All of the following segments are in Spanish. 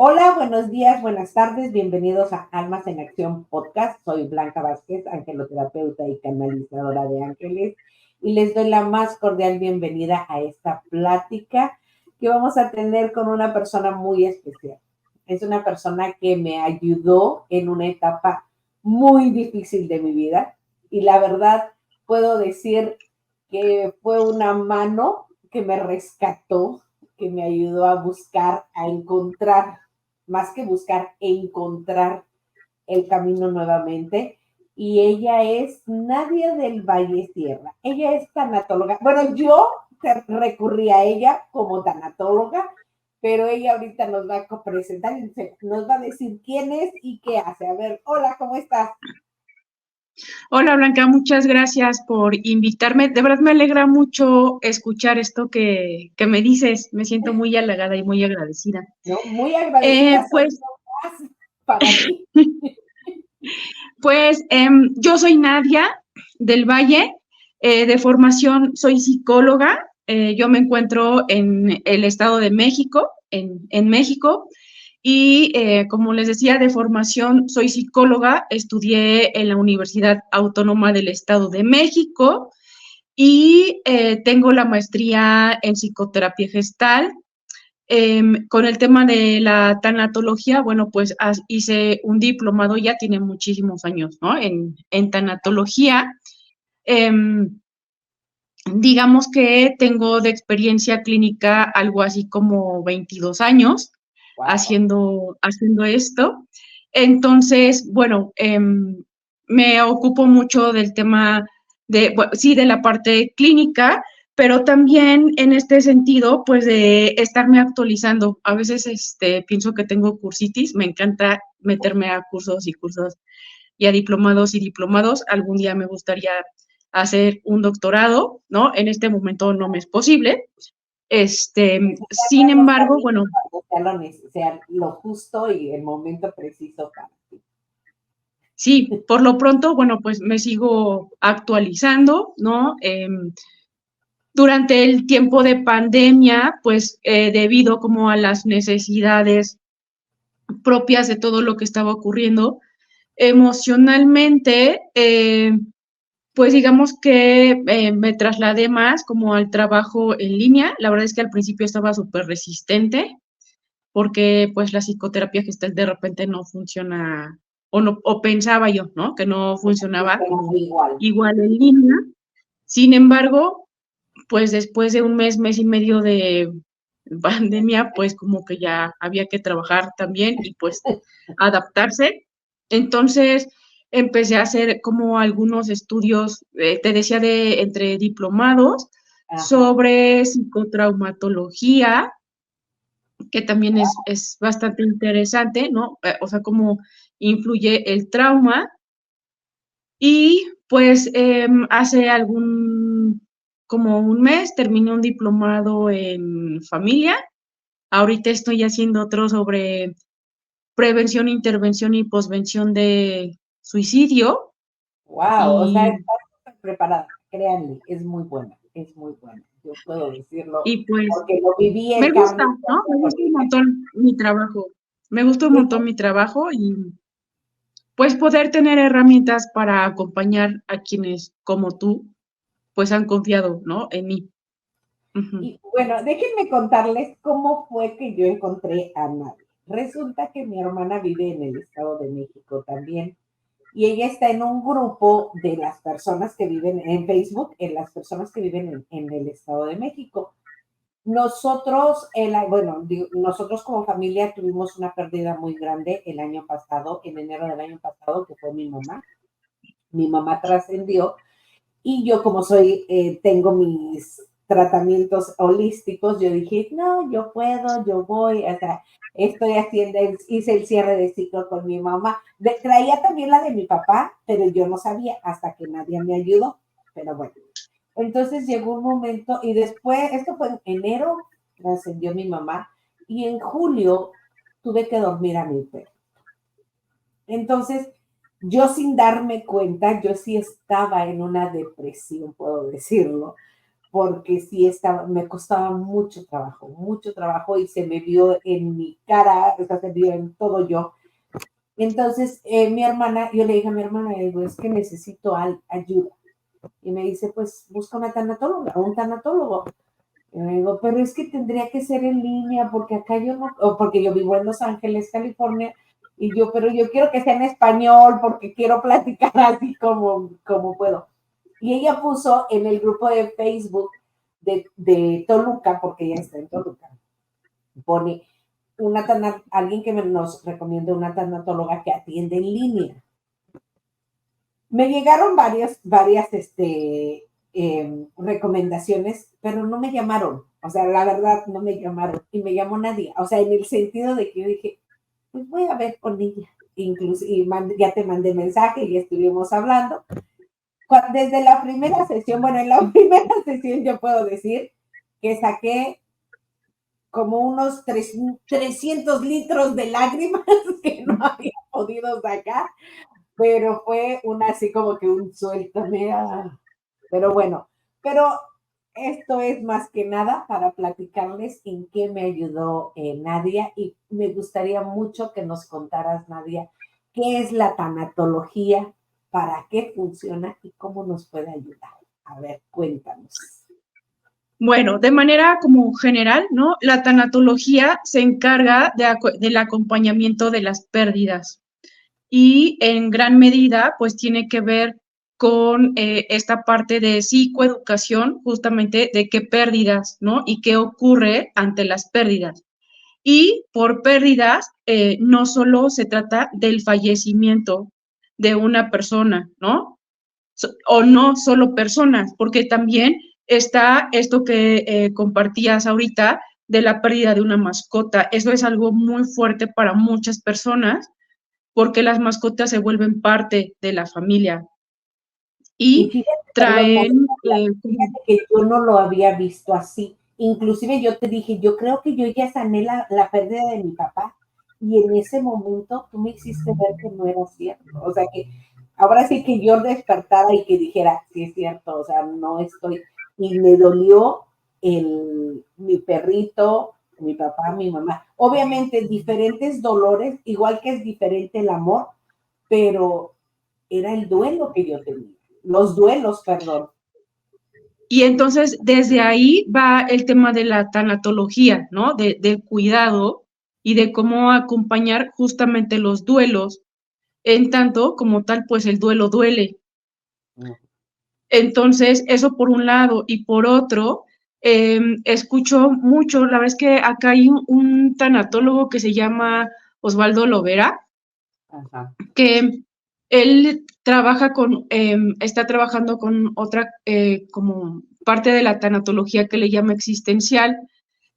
Hola, buenos días, buenas tardes, bienvenidos a Almas en Acción Podcast. Soy Blanca Vázquez, angeloterapeuta y canalizadora de ángeles, y les doy la más cordial bienvenida a esta plática que vamos a tener con una persona muy especial. Es una persona que me ayudó en una etapa muy difícil de mi vida y la verdad puedo decir que fue una mano que me rescató, que me ayudó a buscar, a encontrar, más que buscar, encontrar el camino nuevamente. Y ella es Nadia del Valle Sierra. Ella es tanatóloga. Bueno, yo recurrí a ella como tanatóloga, pero ella ahorita nos va a presentar y nos va a decir quién es y qué hace. A ver, hola, ¿cómo estás? Hola Blanca, muchas gracias por invitarme. De verdad me alegra mucho escuchar esto que me dices. Me siento muy halagada y muy agradecida. ¿No? Muy agradecida soy Pues, yo más para mí. yo soy Nadia del Valle. De formación soy psicóloga. Yo me encuentro en el Estado de México, en México. Y como les decía, de formación soy psicóloga. Estudié en la Universidad Autónoma del Estado de México y tengo la maestría en psicoterapia gestal. Con el tema de la tanatología, bueno, pues hice un diplomado, ya tiene muchísimos años, ¿no? En tanatología. Em, digamos que tengo de experiencia clínica algo así como 22 años Wow. haciendo esto. Entonces, bueno, me ocupo mucho del tema bueno, sí, de la parte clínica, pero también en este sentido, pues de estarme actualizando. A veces pienso que tengo cursitis, me encanta meterme a cursos y cursos y a diplomados y diplomados. Algún día me gustaría hacer un doctorado, ¿no? En este momento no me es posible. Sin Los embargo, caminos bueno, cuando sea lo justo y el momento preciso para ti. sí, por lo pronto, bueno, pues me sigo actualizando, ¿no? Durante el tiempo de pandemia, pues debido como a las necesidades propias de todo lo que estaba ocurriendo emocionalmente, pues digamos que me trasladé más como al trabajo en línea. La verdad es que al principio estaba súper resistente porque pues la psicoterapia gestal de repente no funciona o no, o pensaba yo, ¿no? Que no funcionaba como Igual. igual en línea. Sin embargo, pues después de un mes y medio de pandemia, pues como que ya había que trabajar también y pues adaptarse. Entonces empecé a hacer como algunos estudios, te decía, de entre diplomados Ajá. sobre psicotraumatología, que también es bastante interesante, ¿no? O sea, cómo influye el trauma. Y pues hace como un mes terminé un diplomado en familia. Ahorita estoy haciendo otro sobre prevención, intervención y posvención de suicidio. Wow, o sea, Y, estás súper preparada, créanme, es muy buena, es muy buena. Yo puedo decirlo y pues porque lo viví me en gusta, carne y ¿no? Me hueso. gusta un montón mi trabajo. Me gusta un montón mi trabajo y pues poder tener herramientas para acompañar a quienes como tú pues han confiado, ¿no? En mí. Ujú. Y bueno, déjenme contarles cómo fue que yo encontré a Nadia. Resulta que mi hermana vive en el Estado de México también. Y ella está en un grupo de las personas que viven en Facebook, en las personas que viven en el Estado de México. Nosotros, bueno, nosotros como familia tuvimos una pérdida muy grande el año pasado, en enero del año pasado, que fue mi mamá. Mi mamá trascendió y yo como tengo mis tratamientos holísticos, yo dije, no, yo puedo, yo voy, o sea, estoy haciendo, hice el cierre de ciclo con mi mamá. Traía también la de mi papá, pero yo no sabía hasta que nadie me ayudó. Pero bueno, entonces llegó un momento y después, esto fue en enero, trascendió mi mamá y en julio tuve que dormir a mi perro. Entonces, yo sin darme cuenta, yo sí estaba en una depresión, puedo decirlo, porque sí estaba, me costaba mucho trabajo y se me vio en mi cara, o sea, se vio en todo yo. Entonces, mi hermana, yo le dije a mi hermana, digo, es que necesito ayuda. Y me dice, pues busca una tanatóloga, un tanatólogo. Y me digo, pero es que tendría que ser en línea, porque acá yo no, o porque yo vivo en Los Ángeles, California, y yo, pero yo quiero que sea en español, porque quiero platicar así como puedo. Y ella puso en el grupo de Facebook de Toluca, porque ella está en Toluca, pone alguien que nos recomienda una tanatóloga que atiende en línea. Me llegaron varias recomendaciones, pero no me llamaron. O sea, la verdad, no me llamaron. Y me llamó nadie. O sea, en el sentido de que yo dije, pues voy a ver con ella. Incluso, ya te mandé mensaje y estuvimos hablando. Desde la primera sesión, bueno, en la primera sesión yo puedo decir que saqué como unos 300 litros de lágrimas que no había podido sacar, pero fue así como que un suéltame. Pero bueno, pero esto es más que nada para platicarles en qué me ayudó Nadia, y me gustaría mucho que nos contaras, Nadia, qué es la tanatología, para qué funciona y cómo nos puede ayudar. A ver, cuéntanos. Bueno, de manera como general, ¿no? La tanatología se encarga del acompañamiento de las pérdidas y en gran medida, pues tiene que ver con esta parte de psicoeducación, justamente de qué pérdidas, ¿no? Y qué ocurre ante las pérdidas. Y por pérdidas, no solo se trata del fallecimiento de una persona, ¿no? O no solo personas, porque también está esto que compartías ahorita de la pérdida de una mascota. Eso es algo muy fuerte para muchas personas porque las mascotas se vuelven parte de la familia Y y fíjate, perdón, traen... fíjate que yo no lo había visto así. Inclusive yo te dije, yo creo que yo ya sané la pérdida de mi papá, y en ese momento tú me hiciste ver que no era cierto. O sea que ahora sí que yo despertara y que dijera, sí es cierto, o sea, no estoy. Y me dolió mi perrito, mi papá, mi mamá. Obviamente diferentes dolores, igual que es diferente el amor, pero era el duelo que yo tenía. Los duelos, perdón. Y entonces desde ahí va el tema de la tanatología, ¿no? Del cuidado y de cómo acompañar justamente los duelos, en tanto como tal, pues el duelo duele. Entonces, eso por un lado. Y por otro, escucho mucho, la vez que acá hay un tanatólogo que se llama Osvaldo Lovera, Ajá. que él trabaja está trabajando con otra como parte de la tanatología que le llama existencial,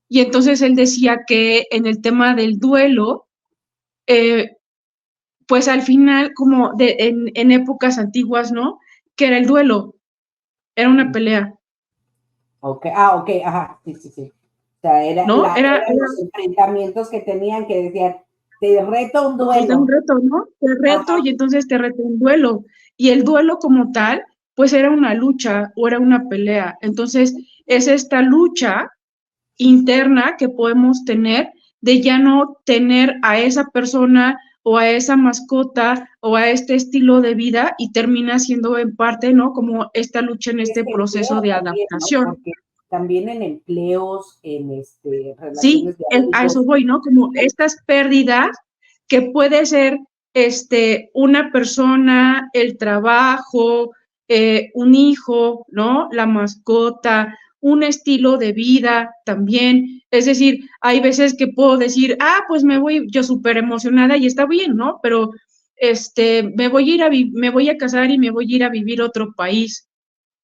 y entonces él decía que en el tema del duelo, eh, pues al final, como en épocas antiguas, ¿no? Que era el duelo, era una pelea, Ok, ok, ajá, sí, sí, sí. O sea, ¿no? eran los enfrentamientos que tenían, que decían, te reto un Era un duelo. reto, ¿no? Te reto Ajá. y entonces te reto un duelo. Y el duelo como tal, pues era una lucha o era una pelea. Entonces, es esta lucha interna que podemos tener de ya no tener a esa persona o a esa mascota o a este estilo de vida y termina siendo en parte, ¿no? Como esta lucha en Es este que proceso empleo de también, ¿no? adaptación. Porque también en empleos, en Sí, relaciones de a eso amigos. voy, ¿no? Como estas pérdidas que puede ser una persona, el trabajo, un hijo, ¿no? La mascota, un estilo de vida también. Es decir, hay veces que puedo decir, pues me voy yo súper emocionada y está bien, ¿no? Pero me voy a me voy a casar y me voy a ir a vivir a otro país.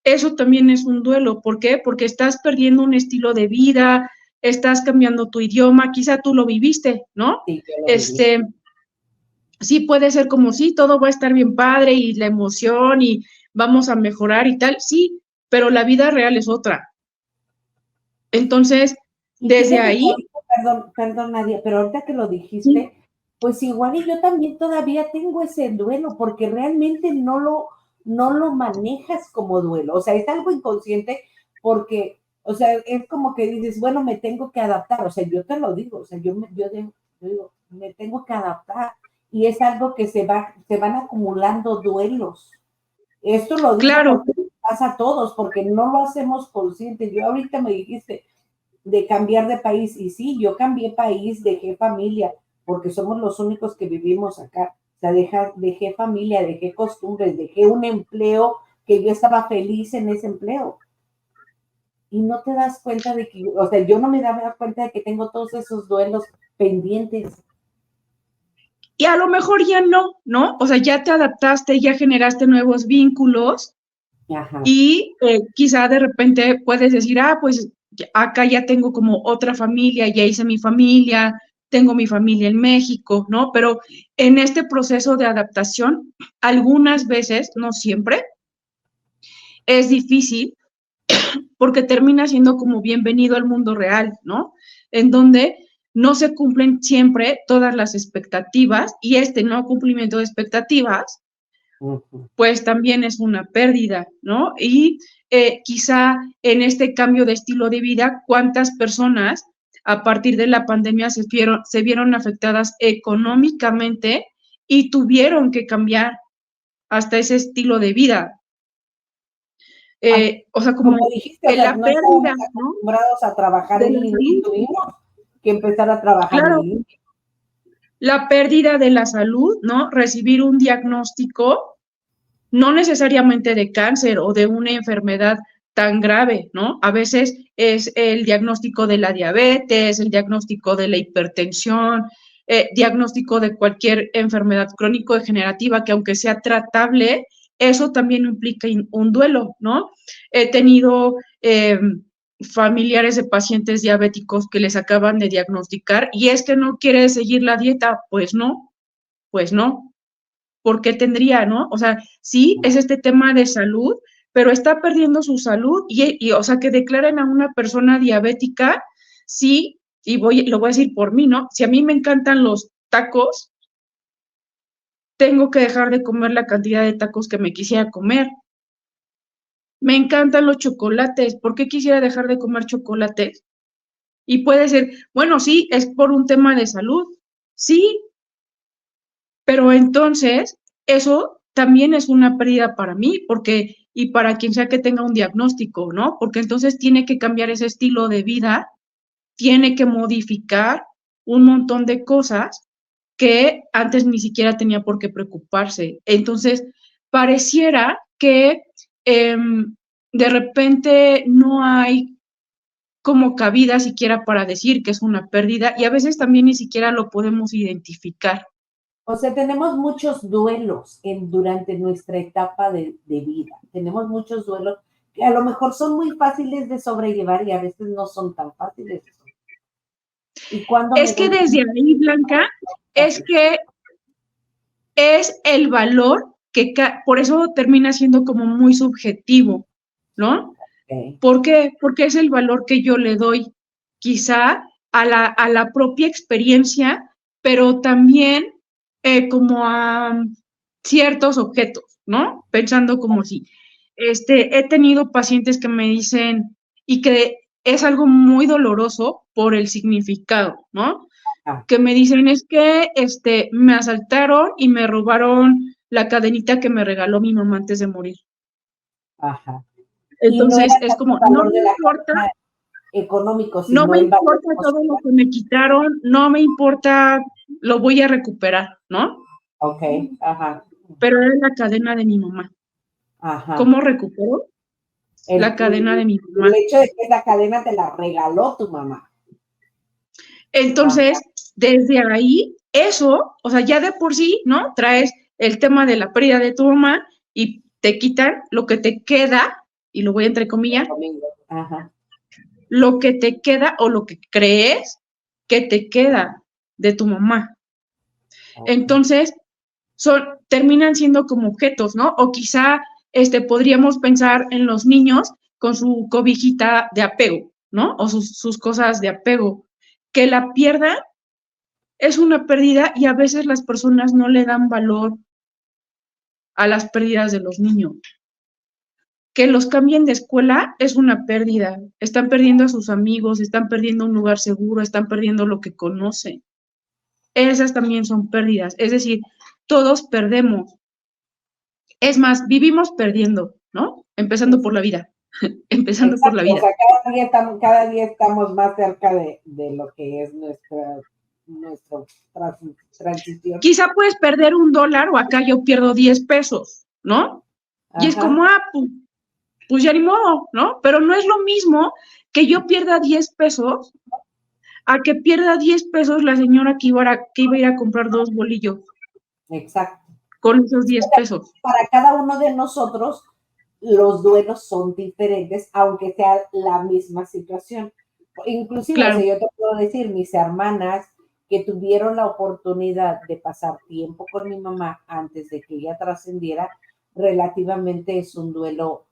Eso también es un duelo. ¿Por qué? Porque estás perdiendo un estilo de vida, estás cambiando tu idioma, quizá tú lo viviste, ¿no? Sí, yo lo viví. Este, sí puede ser como sí, todo va a estar bien padre y la emoción y vamos a mejorar y tal, sí, pero la vida real es otra. Entonces, Y desde fíjate que ahí, ahorita, perdón, Nadia, pero ahorita que lo sí, dijiste, pues igual y yo también todavía tengo ese duelo, porque realmente no lo manejas como duelo. O sea, es algo inconsciente, porque, o sea, es como que dices, bueno, me tengo que adaptar, o sea, yo te lo digo, o sea, yo digo, me tengo que adaptar, y es algo que se van acumulando duelos. Esto lo digo Claro, porque pasa a todos, porque no lo hacemos conscientes. Yo ahorita me dijiste de cambiar de país, y sí, yo cambié país, dejé familia, porque somos los únicos que vivimos acá. O sea, dejé familia, dejé costumbres, dejé un empleo que yo estaba feliz en ese empleo. Y no te das cuenta de que, o sea, yo no me daba cuenta de que tengo todos esos duelos pendientes. y a lo mejor ya no, ¿no? O sea, ya te adaptaste, ya generaste nuevos vínculos Ajá. y quizá de repente puedes decir, ah, pues acá ya tengo como otra familia, ya hice mi familia, tengo mi familia en México, ¿no? Pero en este proceso de adaptación, algunas veces, no siempre, es difícil porque termina siendo como bienvenido al mundo real, ¿no? En donde no se cumplen siempre todas las expectativas y este no cumplimiento de expectativas, Uh-huh. pues también es una pérdida, ¿no? Y quizá en este cambio de estilo de vida, ¿cuántas personas a partir de la pandemia se vieron afectadas económicamente y tuvieron que cambiar hasta ese estilo de vida? O sea, Como como dijiste, o sea, la no estábamos pérdida, ¿no? acostumbrados a trabajar De en la línea y salud. tuvimos que empezar a trabajar en Claro, línea. la pérdida de la salud, ¿no? Recibir un diagnóstico, no necesariamente de cáncer o de una enfermedad tan grave, ¿no? A veces es el diagnóstico de la diabetes, el diagnóstico de la hipertensión, diagnóstico de cualquier enfermedad crónico-degenerativa que aunque sea tratable, eso también implica un duelo, ¿no? He tenido familiares de pacientes diabéticos que les acaban de diagnosticar y es que no quiere seguir la dieta, pues no, ¿por qué tendría, no? O sea, sí, es este tema de salud, pero está perdiendo su salud o sea, que declaren a una persona diabética, sí, y lo voy a decir por mí, ¿no? Si a mí me encantan los tacos, tengo que dejar de comer la cantidad de tacos que me quisiera comer. Me encantan los chocolates, ¿por qué quisiera dejar de comer chocolates? Y puede ser, bueno, sí, es por un tema de salud, sí, pero entonces eso también es una pérdida para mí, porque, y para quien sea que tenga un diagnóstico, ¿no? Porque entonces tiene que cambiar ese estilo de vida, tiene que modificar un montón de cosas que antes ni siquiera tenía por qué preocuparse. Entonces, pareciera que eh, de repente no hay como cabida siquiera para decir que es una pérdida y a veces también ni siquiera lo podemos identificar. O sea, tenemos muchos duelos durante nuestra etapa de vida. Tenemos muchos duelos que a lo mejor son muy fáciles de sobrellevar y a veces no son tan fáciles. Y cuando me Es que doy desde ahí, Blanca, es así. que es el valor que, por eso termina siendo como muy subjetivo, ¿no? Okay. ¿Por qué? Porque es el valor que yo le doy quizá a la propia experiencia, pero también como a ciertos objetos, ¿no? Pensando como si, he tenido pacientes que me dicen, y que es algo muy doloroso por el significado, ¿no? Ah, Que me dicen es que me asaltaron y me robaron la cadenita que me regaló mi mamá antes de morir. ajá. Y no era Entonces es tanto como, el no valor me de la importa, cadena económico, no sino me el valor importa todo lo emocional. que me quitaron, no me importa, lo voy a recuperar, ¿no? Ok, ajá, Pero era la cadena de mi mamá. ajá. ¿Cómo recupero? El, La cadena de mi el mamá. hecho de que esa cadena te la regaló tu mamá. Ajá, Entonces, desde ahí, eso, o sea, ya de por sí, ¿no? Traes el tema de la pérdida de tu mamá y te quitan lo que te queda, y lo voy a entrecomillar, domingo. Ajá. lo que te queda o lo que crees que te queda de tu mamá. Okay. Entonces, terminan siendo como objetos, ¿no? O quizá podríamos pensar en los niños con su cobijita de apego, ¿no? O sus cosas de apego. Que la pierda es una pérdida y a veces las personas no le dan valor a las pérdidas de los niños. que los cambien de escuela es una pérdida. Están perdiendo a sus amigos, están perdiendo un lugar seguro, están perdiendo lo que conocen. Esas también son pérdidas. Es decir, todos perdemos. Es más, vivimos perdiendo, ¿no? Empezando por la vida. Empezando por la Exacto, o vida. sea, cada día estamos más cerca de lo que es nuestra transición. Quizá puedes perder $1 o acá yo pierdo 10 pesos, ¿no? Y es Ajá, como, pues ya ni modo, ¿no? Pero no es lo mismo que yo pierda 10 pesos a que pierda 10 pesos la señora que iba a ir a comprar 2 bolillos exacto. con esos 10 pesos. Para cada uno de nosotros, los duelos son diferentes, aunque sea la misma situación. Inclusive, o Claro, sea, yo te puedo decir, mis hermanas que tuvieron la oportunidad de pasar tiempo con mi mamá antes de que ella trascendiera, relativamente es un duelo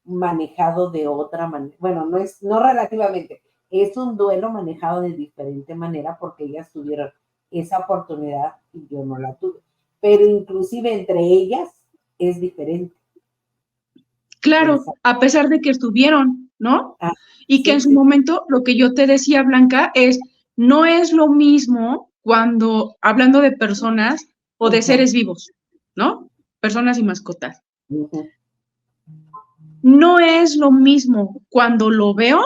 manejado de otra manera. Bueno, no relativamente, es un duelo manejado de diferente manera porque ellas tuvieron esa oportunidad y yo no la tuve. Pero inclusive entre ellas es diferente. claro, Esa, a pesar de que estuvieron, ¿no? ah, Y que en sí, su sí. momento, lo que yo te decía, Blanca, no es lo mismo cuando, hablando de personas o de Uh-huh, seres vivos, ¿no? Personas y mascotas. uh-huh. No es lo mismo cuando lo veo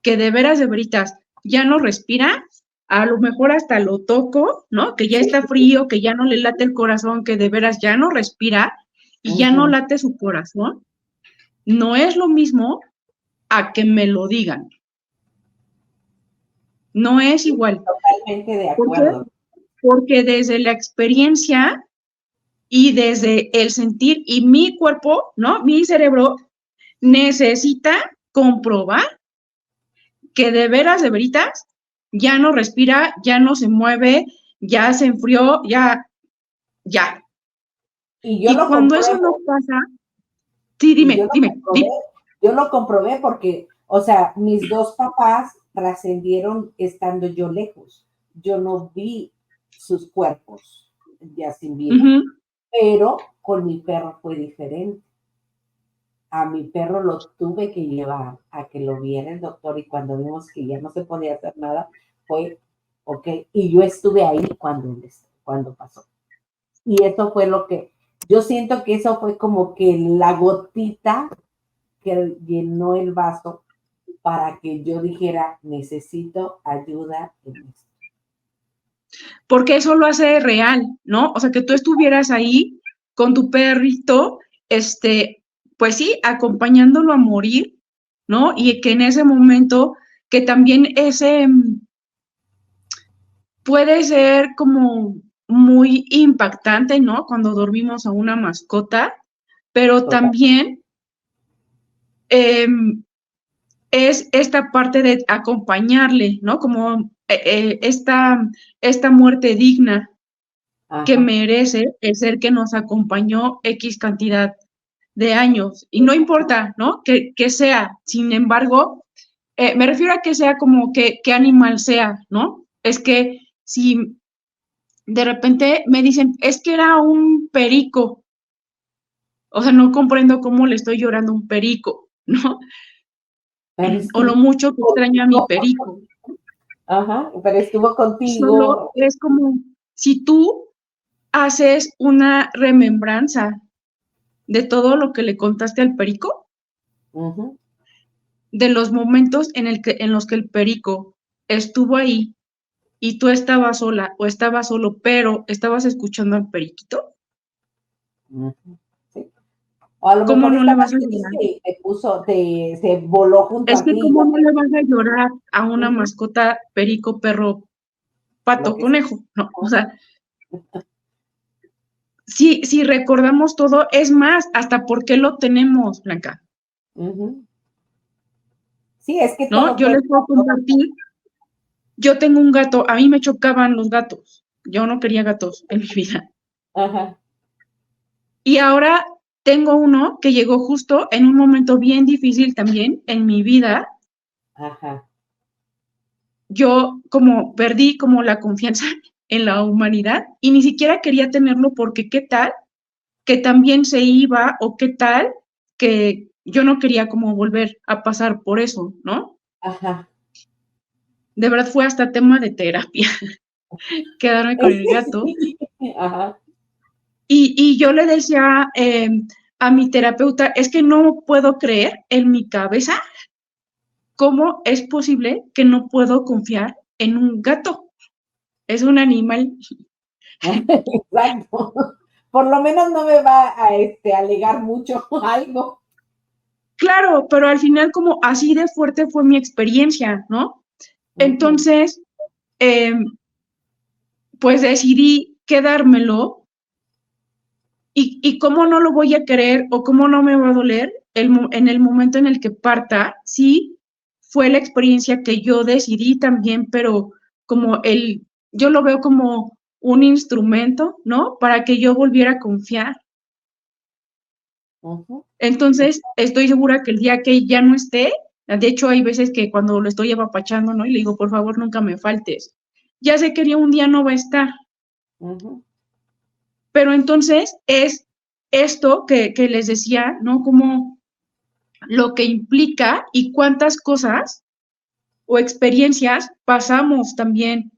que de veritas ya no respira, a lo mejor hasta lo toco, ¿no? Que ya Sí, está frío, que ya no le late el corazón, que de veras ya no respira y ya no uh-huh. late su corazón. No es lo mismo a que me lo digan. No es igual. Totalmente de ¿Por qué? acuerdo. Porque desde la experiencia y desde el sentir y mi cuerpo, ¿no? Mi cerebro necesita comprobar que de veritas, ya no respira, ya no se mueve, ya se enfrió, ya. Y yo Y lo cuando eso no compruebo, pasa, sí, y yo dime. lo comprobé porque, o sea, mis dos papás trascendieron estando yo lejos. Yo no vi sus cuerpos ya sin vida, Uh-huh. pero con mi perro fue diferente. A mi perro lo tuve que llevar a que lo viera el doctor y cuando vimos que ya no se podía hacer nada, fue, ok, y yo estuve ahí cuando pasó. Y eso fue lo que, yo siento que eso fue como que la gotita que llenó el vaso para que yo dijera, necesito ayuda en esto. Porque eso lo hace real, ¿no? O sea, que tú estuvieras ahí con tu perrito, pues sí, acompañándolo a morir, ¿no? Y que en ese momento, que también puede ser como muy impactante, ¿no? Cuando dormimos a una mascota, pero Total. también eh, es esta parte de acompañarle, ¿no? Como esta muerte digna que Ajá. merece el ser que nos acompañó X cantidad de años. Y no importa, ¿no? Que sea, sin embargo, me refiero a que sea como qué animal sea, ¿no? Es que si de repente me dicen, es que era un perico, o sea, no comprendo cómo le estoy llorando a un perico, ¿no? Pero O lo estuvo mucho que extraño a mi contigo. perico. Ajá, pero estuvo Solo contigo. es como si tú haces una remembranza de todo lo que le contaste al perico, Uh-huh. de los momentos en los que el perico estuvo ahí y tú estabas sola o estabas solo, pero estabas escuchando al periquito, Uh-huh. Sí. O a lo ¿cómo mejor no le estabas vas a llorar? triste y se voló junto Es a que ti. cómo no le vas a llorar a una Uh-huh. mascota perico, perro, Lo pato, que sea. conejo, ¿no? O sea, si recordamos todo, es más, hasta por qué lo tenemos, Blanca, Uh-huh. Sí, es que ¿no? todo Yo cuenta, les puedo todo cuenta. compartir, yo tengo un gato, a mí me chocaban los gatos, yo no quería gatos en mi vida. Ajá, Y ahora tengo uno que llegó justo en un momento bien difícil también en mi vida. ajá. Yo como perdí como la confianza en la humanidad y ni siquiera quería tenerlo porque qué tal que también se iba o qué tal yo no quería como volver a pasar por eso, ¿no? Ajá. De verdad fue hasta tema de terapia, quedarme con Es el que gato. sí. Ajá. Y yo le decía a mi terapeuta, es que no puedo creer en mi cabeza cómo es posible que no puedo confiar en un gato. Es un animal. Exacto. Por lo menos no me va a alegar mucho algo. Claro, pero al final como así de fuerte fue mi experiencia, ¿no? Ujú, Entonces, eh, pues decidí quedármelo y cómo no lo voy a querer o cómo no me va a doler en el momento en el que parta, sí, fue la experiencia que yo decidí también, pero como yo lo veo como un instrumento, ¿no? Para que yo volviera a confiar. ujú. Entonces, estoy segura que el día que ya no esté, de hecho, hay veces que cuando lo estoy apapachando, ¿no? Y le digo, por favor, nunca me faltes. Ya sé que un día no va a estar, Ujú, pero entonces es esto que les decía, ¿no? Como lo que implica y cuántas cosas o experiencias pasamos también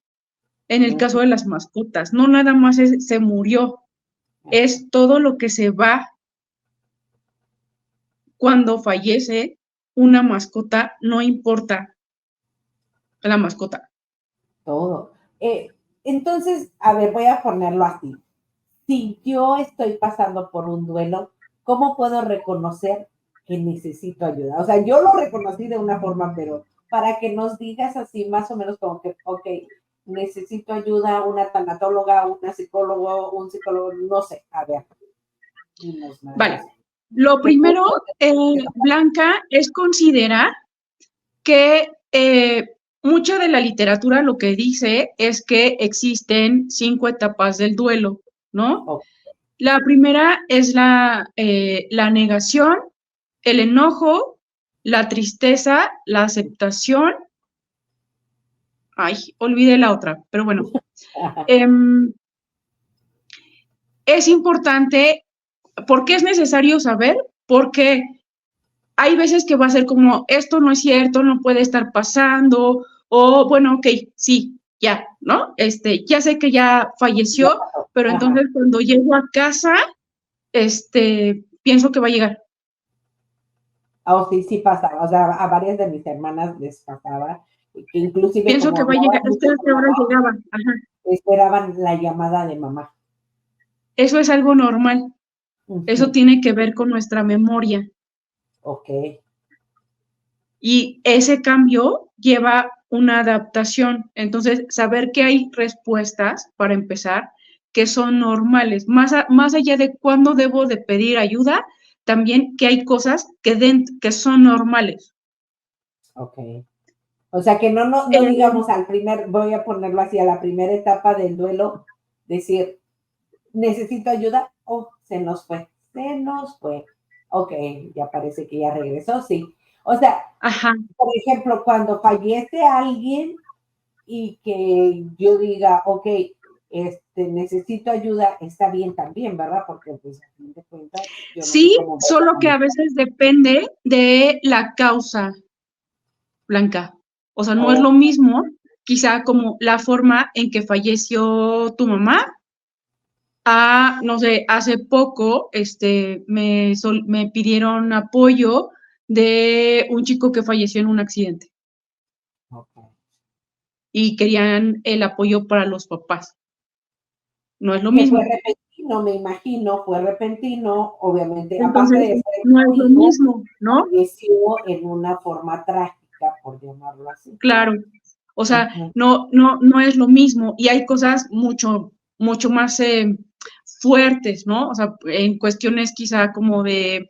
en el caso ujú. de las mascotas. No nada más se murió, es todo lo que se va cuando fallece una mascota, no importa la mascota. Todo. Entonces, a ver, voy a ponerlo así. Si yo estoy pasando por un duelo, ¿cómo puedo reconocer que necesito ayuda? O sea, yo lo reconocí de una forma, pero para que nos digas así más o menos como que, ok, necesito ayuda, una tanatóloga, una psicólogo, un psicólogo, no sé, a ver, dinos nada más. Vale, lo ¿Qué primero, punto Blanca, es considerar que mucha de la literatura lo que dice es que existen 5 etapas del duelo, ¿no? oh, La primera es la negación, el enojo, la tristeza, la aceptación. Ay, olvidé la otra, pero bueno. Em, es importante, ¿por qué es necesario saber? Porque hay veces que va a ser como, esto no es cierto, no puede estar pasando, o bueno, ok, sí, ya, ¿no? Ya sé que ya ya falleció, pasó. pero Ajá. entonces cuando llego a casa, pienso que va a llegar. Oh, sí, sí pasaba. O sea, a varias de mis hermanas les pasaba, que inclusive Pienso como que va a hablaban llegar, es que mucho a con qué hora mamá, llegaba. Ajá. esperaban la llamada de mamá. Eso es algo normal. Eso Ujú. tiene que ver con nuestra memoria. Ok. Y ese cambio lleva una adaptación. Entonces, saber que hay respuestas, para empezar, que son normales. Más allá de cuándo debo de pedir ayuda, también que hay cosas que son normales. Ok. O sea, que no Eh, digamos al primer, voy a ponerlo así, a la primera etapa del duelo, decir, necesito ayuda, oh, se nos fue. Ok, ya parece que ya regresó, sí. O sea, ajá, por ejemplo, cuando fallece alguien y que yo diga, ok, necesito ayuda, está bien también, ¿verdad? Porque pues a fin de cuentas, yo no sé sí, cómo voy solo a que a manejar. veces depende de la causa, Blanca. O sea, no es O, lo mismo, quizá como la forma en que falleció tu mamá no sé, hace poco me pidieron apoyo de un chico que falleció en un accidente ok. y querían el apoyo para los papás. No es lo Que fue mismo. repentino, me imagino, fue repentino, obviamente, aparte Entonces, de ser no es tu lo hijo, mismo, ¿no? falleció en una forma trágica, por llamarlo así. Claro. O sea, Ajá, no es lo mismo y hay cosas mucho más fuertes, ¿no? O sea, en cuestiones quizá como de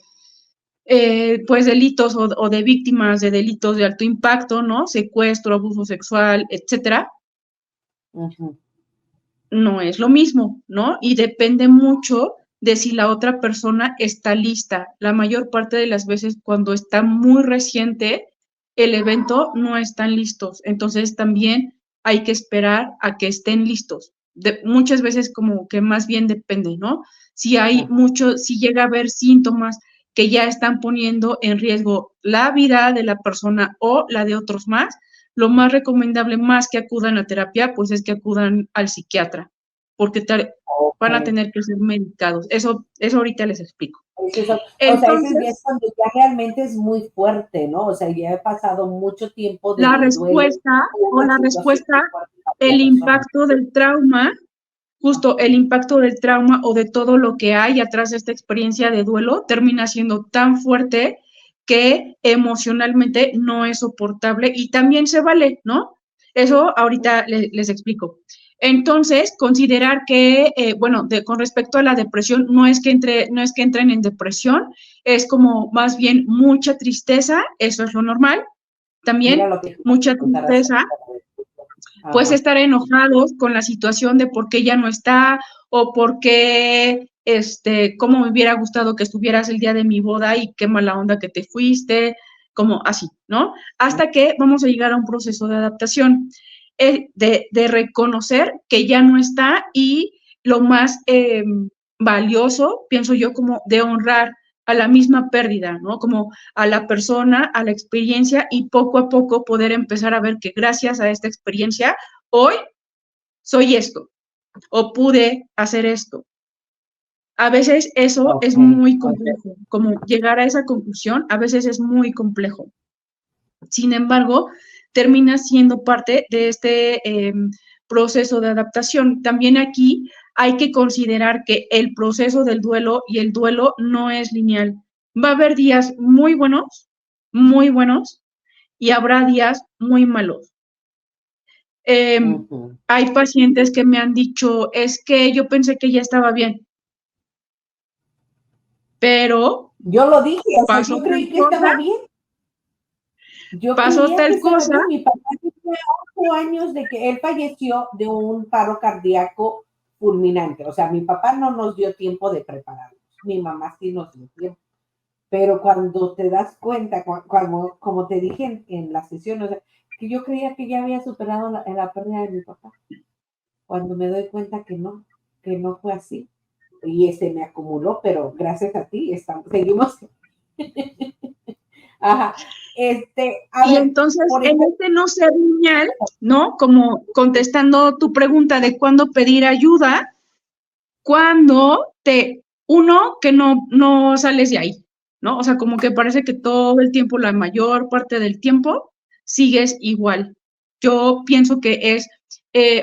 pues delitos o de víctimas de delitos de alto impacto, ¿no? Secuestro, abuso sexual, etcétera, ajá, no es lo mismo, ¿no? Y depende mucho de si la otra persona está lista. La mayor parte de las veces cuando está muy reciente el evento no están listos, entonces también hay que esperar a que estén listos. Muchas veces como que más bien depende, ¿no? Si hay ajá, mucho, si llega a haber síntomas que ya están poniendo en riesgo la vida de la persona o la de otros más, lo más recomendable, más que acudan a terapia, pues es que acudan al psiquiatra, porque van a Ok. tener que ser medicados. Eso ahorita les explico. O sea, ese ya Entonces, es cuando ya realmente es muy fuerte, ¿no? O sea, ya he pasado mucho tiempo la del duelo respuesta o o una la situación muy respuesta, fuerte para la el persona. impacto del trauma, justo el impacto del trauma o de todo lo que hay atrás de esta experiencia de duelo termina siendo tan fuerte que emocionalmente no es soportable y también se vale, ¿no? Eso ahorita les explico. Entonces, considerar que, bueno, con respecto a la depresión, no es que entren en depresión, es como más bien mucha tristeza, eso es lo normal. Mira También lo que te iba mucha a contar acerca tristeza, de esto. pues Ajá. estar enojados con la situación de por qué ya no está o por qué, cómo me hubiera gustado que estuvieras el día de mi boda y qué mala onda que te fuiste, como así, ¿no? Hasta que vamos a llegar a un proceso de adaptación, de reconocer que ya no está y lo más valioso, pienso yo, como de honrar a la misma pérdida, ¿no? Como a la persona, a la experiencia y poco a poco poder empezar a ver que gracias a esta experiencia, hoy soy esto o pude hacer esto. A veces eso Ok. es muy Oye, complejo, como llegar a esa conclusión, a veces es muy complejo. Sin embargo, termina siendo parte de este proceso de adaptación. También aquí hay que considerar que el proceso del duelo y el duelo no es lineal. Va a haber días muy buenos, y habrá días muy malos. ujú. Hay pacientes que me han dicho, es que yo pensé que ya estaba bien, pero Yo lo dije, o sea, pasó yo tal creí que cosa, estaba bien. Yo pasó creía que tal estaba cosa, bien. Mi papá tenía 8 años de que él falleció de un paro cardíaco fulminante. O sea, mi papá no nos dio tiempo de prepararnos. Mi mamá sí nos dio tiempo. Pero cuando te das cuenta, cuando, como te dije en la sesión, o sea, que yo creía que ya había superado la pérdida de mi papá, cuando me doy cuenta que no fue así. Y me acumuló, pero gracias a ti seguimos. Ajá. A y ver, entonces por en ejemplo, este no ser lineal, ¿no? Como contestando tu pregunta de cuándo pedir ayuda, cuando uno, que no sales de ahí, ¿no? O sea, como que parece que todo el tiempo, la mayor parte del tiempo, sigues igual. Yo pienso que es,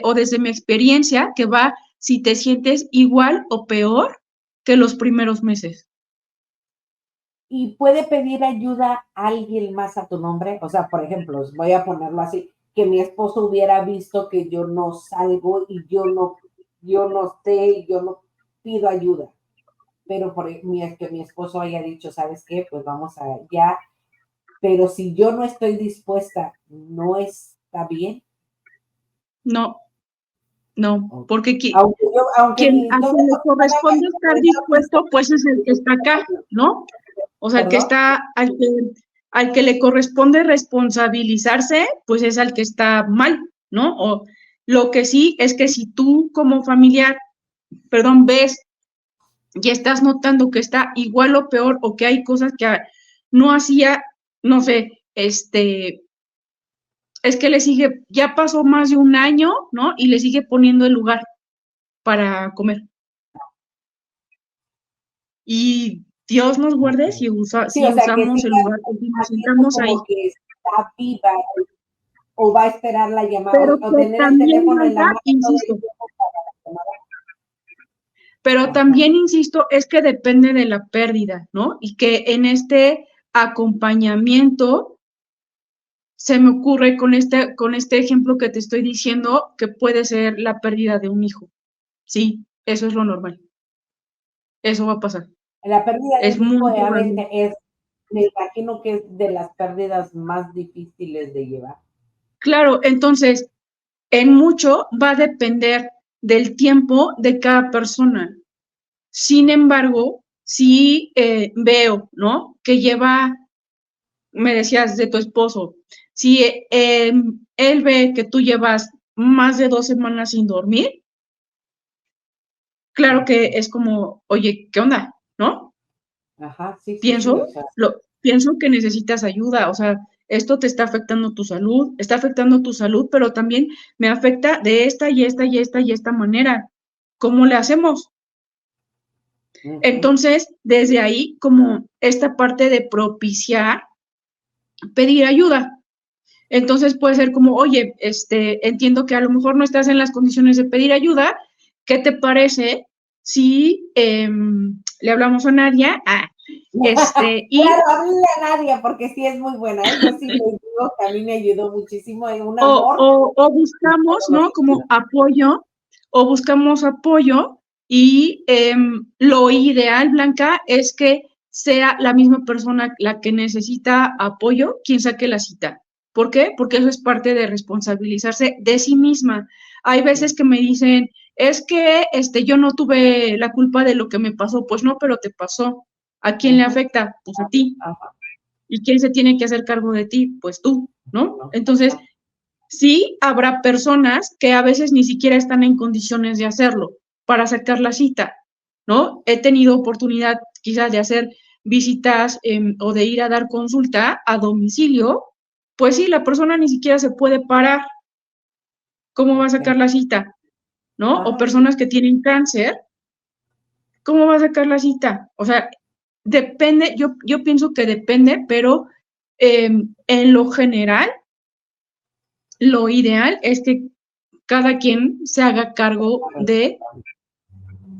o desde mi experiencia, que va si te sientes igual o peor que los primeros meses. y puede pedir ayuda a alguien más a tu nombre. O sea, por ejemplo, voy a ponerlo así, que mi esposo hubiera visto que yo no salgo y yo no sé, yo no pido ayuda. Pero que mi esposo haya dicho, ¿sabes qué? Pues vamos a ya. Pero si yo no estoy dispuesta, ¿no está bien? No, no, Okay. porque Aunque a quien le corresponde estar dispuesto, pues es el que está acá, ¿no? O sea, el que perdón. está, al que le corresponde responsabilizarse, pues es al que está mal, ¿no? O lo que sí es que si tú como familiar, perdón, ves y estás notando que está igual o peor o que hay cosas que no hacía, no sé, es que le sigue, ya pasó más de un año, ¿no? Y le sigue poniendo el lugar para comer. Y Dios nos guarde Okay. Sí, si o sea, que usamos el siga lugar, o si nos haciendo sentamos ahí. como que está viva o va a esperar la llamada Pero o que tener el también teléfono en la falta, mano todo el insisto, tiempo para la llamada. pero Ajá. también insisto, es que depende de la pérdida, ¿no? Y que en este acompañamiento se me ocurre con este ejemplo que te estoy diciendo, que puede ser la pérdida de un hijo. Sí, eso es lo normal. Eso va a pasar. La pérdida de Es un hijo muy probable. obviamente me imagino que es de las pérdidas más difíciles de llevar. Claro, entonces, en mucho va a depender del tiempo de cada persona. Sin embargo, sí veo, ¿no? Que lleva, me decías de tu esposo, si él ve que tú llevas más de 2 semanas sin dormir, claro que es como, oye, ¿qué onda? ¿No? Ajá, sí, sí, sí, o Pienso, sea, pienso que necesitas ayuda, o sea, esto te está afectando tu salud, está afectando tu salud, pero también me afecta de esta y esta y esta y esta manera. ¿Cómo le hacemos? ujú, Entonces, desde ahí, como esta parte de propiciar, pedir ayuda. Entonces puede ser como, oye, entiendo que a lo mejor no estás en las condiciones de pedir ayuda. ¿Qué te parece si le hablamos a Nadia? Y claro, háblale a Nadia, porque sí es muy buena, ¿eh? Yo sí le digo que a mí me ayudó muchísimo, es un amor o en buscamos, todos los ¿no? Como sentidos. apoyo, o buscamos apoyo y lo ideal, Blanca, es que sea la misma persona la que necesita apoyo quien saque la cita. ¿Por qué? Porque eso es parte de responsabilizarse de sí misma. Hay veces que me dicen, es que yo no tuve la culpa de lo que me pasó. Pues no, pero te pasó. ¿A quién le Ujú, afecta? Pues a ti. ajá, ¿Y quién se tiene que hacer cargo de ti? Pues tú, ¿no? no, Entonces, ajá, sí, habrá personas que a veces ni siquiera están en condiciones de hacerlo para sacar la cita, ¿no? He tenido oportunidad quizás de hacer visitas o de ir a dar consulta a domicilio, pues sí, la persona ni siquiera se puede parar. ¿Cómo va a ok, sacar la cita? ¿No? O ajá, sí, personas que tienen cáncer, ¿cómo va a sacar la cita? O sea, depende, yo pienso que depende, pero en lo general, lo ideal es que cada quien se haga cargo de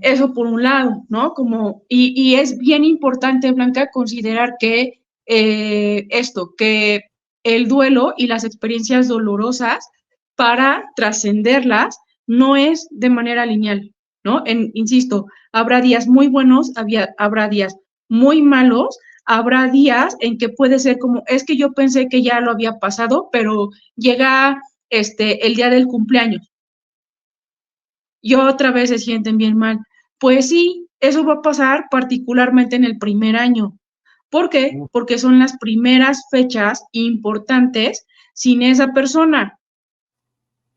eso por un lado, ¿no? Como, y es bien importante, Blanca, considerar que que el duelo y las experiencias dolorosas, para trascenderlas, no es de manera lineal, ¿no? Insisto, habrá días muy buenos, habrá días muy malos, habrá días en que puede ser como, es que yo pensé que ya lo había pasado, pero llega el día del cumpleaños y otra vez se sienten bien mal. Pues sí, eso va a pasar particularmente en el primer año. ¿Por qué? ujú, Porque son las primeras fechas importantes sin esa persona.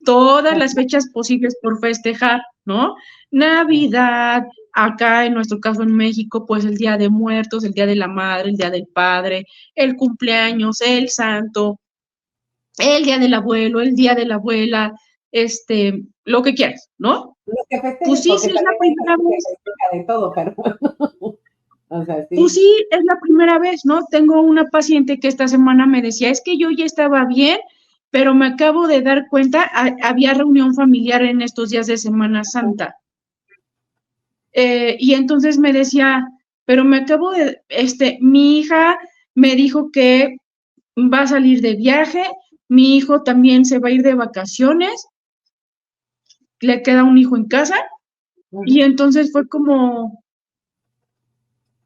Todas las fechas posibles por festejar, ¿no? Navidad, acá en nuestro caso en México, pues el Día de Muertos, el Día de la Madre, el Día del Padre, el cumpleaños, el santo, el Día del Abuelo, el Día de la Abuela, lo que quieras, ¿no? lo que Pues festejes, sí, porque sí es la también hay primera gente que vez. festeja de todo, pero o sea, Pues sí, sí, es la primera vez, ¿no? Tengo una paciente que esta semana me decía, es que yo ya estaba bien, pero me acabo de dar cuenta, había reunión familiar en estos días de Semana Santa. Y entonces me decía, pero me acabo de, mi hija me dijo que va a salir de viaje, mi hijo también se va a ir de vacaciones, le queda un hijo en casa, y ujú, entonces fue como,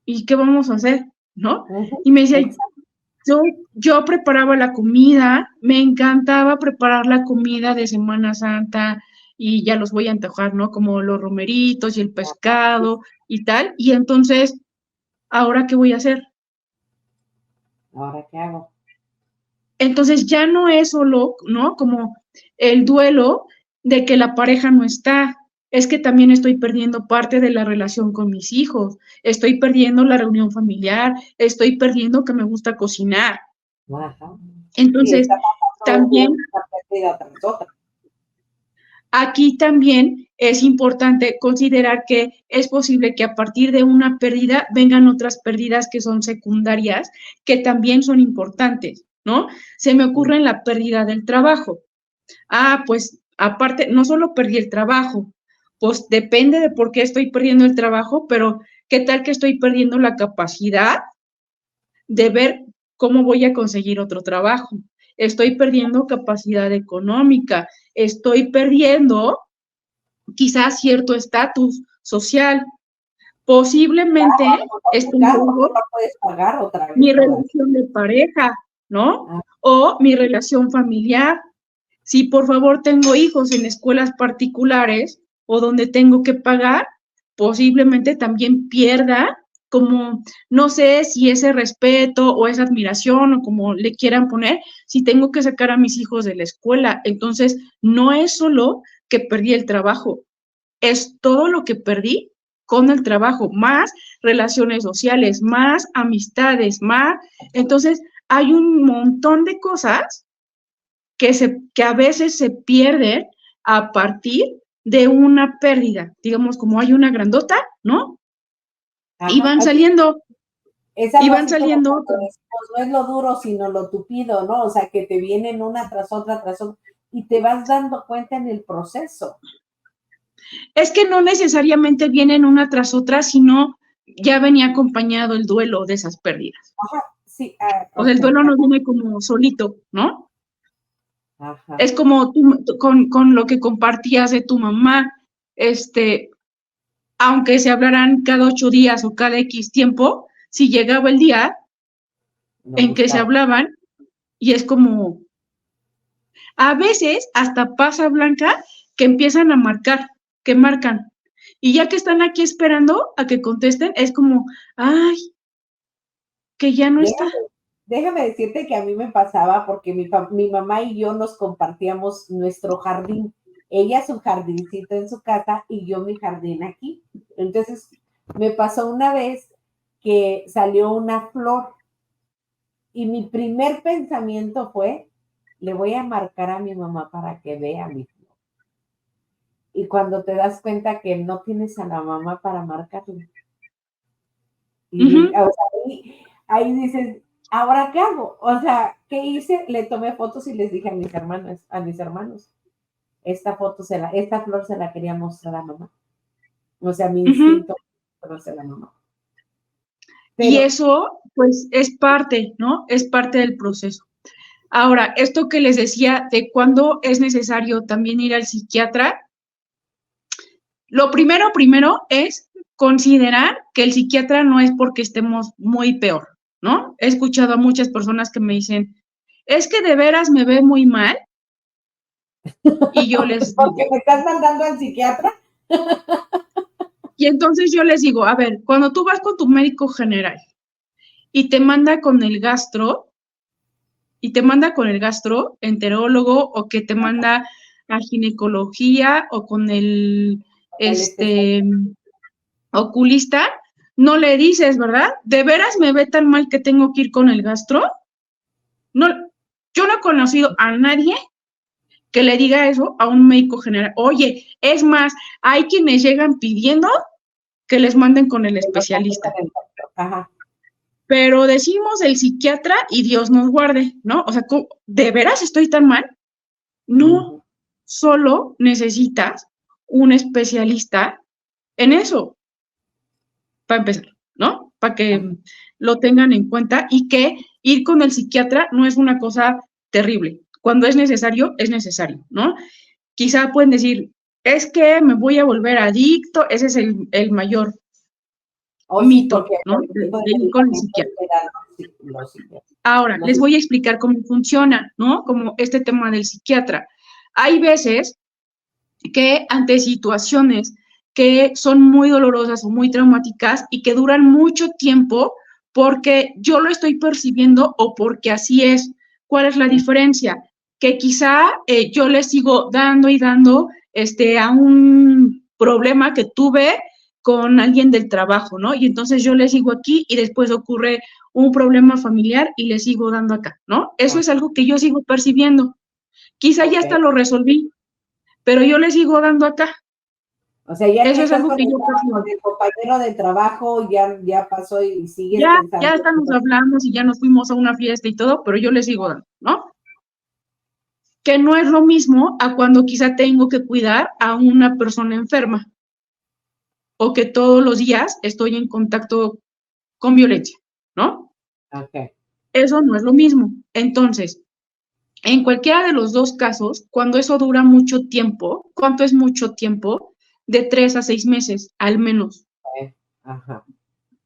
¿y qué vamos a hacer? ¿No? ujú, Y me decía, exacto, Yo, yo preparaba la comida, me encantaba preparar la comida de Semana Santa y ya los voy a antojar, ¿no? Como los romeritos y el sí, pescado y tal. Y entonces, ¿ahora qué voy a hacer? ahora qué hago, Entonces ya no es solo, ¿no? Como el duelo de que la pareja no está, es que también estoy perdiendo parte de la relación con mis hijos, estoy perdiendo la reunión familiar, estoy perdiendo que me gusta cocinar. ajá, sí, Entonces, está pasando también una pérdida tras otra, aquí también es importante considerar que es posible que a partir de una pérdida vengan otras pérdidas que son secundarias, que también son importantes, ¿no? Se me ocurre en la pérdida del trabajo. Ah, pues aparte, no solo perdí el trabajo, pues depende de por qué estoy perdiendo el trabajo, pero ¿qué tal que estoy perdiendo la capacidad de ver cómo voy a conseguir otro trabajo? Estoy perdiendo capacidad económica, estoy perdiendo quizás cierto estatus social. Posiblemente a lo mejor esté tu en carro no juego lo puedes pagar otra mi vez todavía, relación de pareja, ¿no? ah, O mi relación familiar. Si por favor tengo hijos en escuelas particulares o donde tengo que pagar, posiblemente también pierda como, no sé si ese respeto o esa admiración o como le quieran poner, si tengo que sacar a mis hijos de la escuela. Entonces, no es solo que perdí el trabajo, es todo lo que perdí con el trabajo, más relaciones sociales, más amistades, más. Entonces, hay un montón de cosas que a veces se pierden a partir de una pérdida. Digamos, como hay una grandota, ¿no? Y Ajá. van saliendo, Es y algo van así como saliendo. cuando decimos, no es lo duro, sino lo tupido, ¿no? O sea, que te vienen una tras otra, y te vas dando cuenta en el proceso. Es que no necesariamente vienen una tras otra, sino ya venía acompañado el duelo de esas pérdidas. Ajá, sí, O sea, el ok. duelo no viene como solito, ¿no? Ajá. Es como tú, con lo que compartías de tu mamá, aunque se hablaran cada 8 días o cada X tiempo, si llegaba el día No en que se buscaba. hablaban, y es como, a veces hasta pasa, Blanca, que empiezan a marcar, que marcan, y ya que están aquí esperando a que contesten, es como, ay, que ya no está. Déjame decirte que a mí me pasaba porque mi mamá y yo nos compartíamos nuestro jardín. Ella su jardincito en su casa y yo mi jardín aquí. Entonces, me pasó una vez que salió una flor y mi primer pensamiento fue, le voy a marcar a mi mamá para que vea mi flor. Y cuando te das cuenta que no tienes a la mamá para marcarle. Y Ujú. o sea, ahí dices, ¿ahora qué hago? O sea, ¿qué hice? Le tomé fotos y les dije a mis hermanos, esta flor se la quería mostrar a mamá. O sea, mi Ujú. instinto mostrarse a la mamá. Y Pero, eso, pues, es parte, ¿no? Es parte del proceso. Ahora, esto que les decía de cuándo es necesario también ir al psiquiatra, lo primero es considerar que el psiquiatra no es porque estemos muy peor, ¿no? He escuchado a muchas personas que me dicen, es que de veras me ve muy mal, y yo les porque digo, me estás mandando al psiquiatra. y entonces yo les digo, a ver, cuando tú vas con tu médico general y te manda con el gastro, enterólogo, o que te manda a ginecología, o con el El este especialista. oculista, no le dices, ¿verdad? ¿De veras me ve tan mal que tengo que ir con el gastro? No, yo no he conocido a nadie que le diga eso a un médico general. Oye, es más, hay quienes llegan pidiendo que les manden con el Que nos mande especialista. con el doctor. Ajá. Pero decimos el psiquiatra y Dios nos guarde, ¿no? O sea, ¿de veras estoy tan mal? No, Uh-huh. solo necesitas un especialista en eso, para empezar, ¿no? Para que lo tengan en cuenta, y que ir con el psiquiatra no es una cosa terrible. Cuando es necesario, ¿no? Quizá pueden decir, es que me voy a volver adicto, ese es el mayor Oh, sí, mito, porque ¿no? por el tipo de De ir con el medicamentos psiquiatra. que dan los psiquiatras. Ahora, Los les voy a explicar cómo funciona, ¿no? Como este tema del psiquiatra. Hay veces que ante situaciones que son muy dolorosas o muy traumáticas y que duran mucho tiempo, porque yo lo estoy percibiendo o porque así es. ¿Cuál es la diferencia? Que quizá yo le sigo dando y dando a un problema que tuve con alguien del trabajo, ¿no? Y entonces yo le sigo aquí y después ocurre un problema familiar y le sigo dando acá, ¿no? Eso es algo que yo sigo percibiendo. Quizá ya Ok. hasta lo resolví, pero yo le sigo dando acá. O sea, ya ni Eso es estás algo con que el, yo con percibo. el compañero de trabajo, ya pasó y sigues Ya pensando. hasta nos hablamos y ya nos fuimos a una fiesta y todo, pero yo le sigo dando, ¿no? Que no es lo mismo a cuando quizá tengo que cuidar a una persona enferma, o que todos los días estoy en contacto con violencia, ¿no? Ok. Eso no es lo mismo. Entonces, en cualquiera de los dos casos, cuando eso dura mucho tiempo, ¿cuánto es mucho tiempo? De 3 a 6 meses, al menos. Ajá.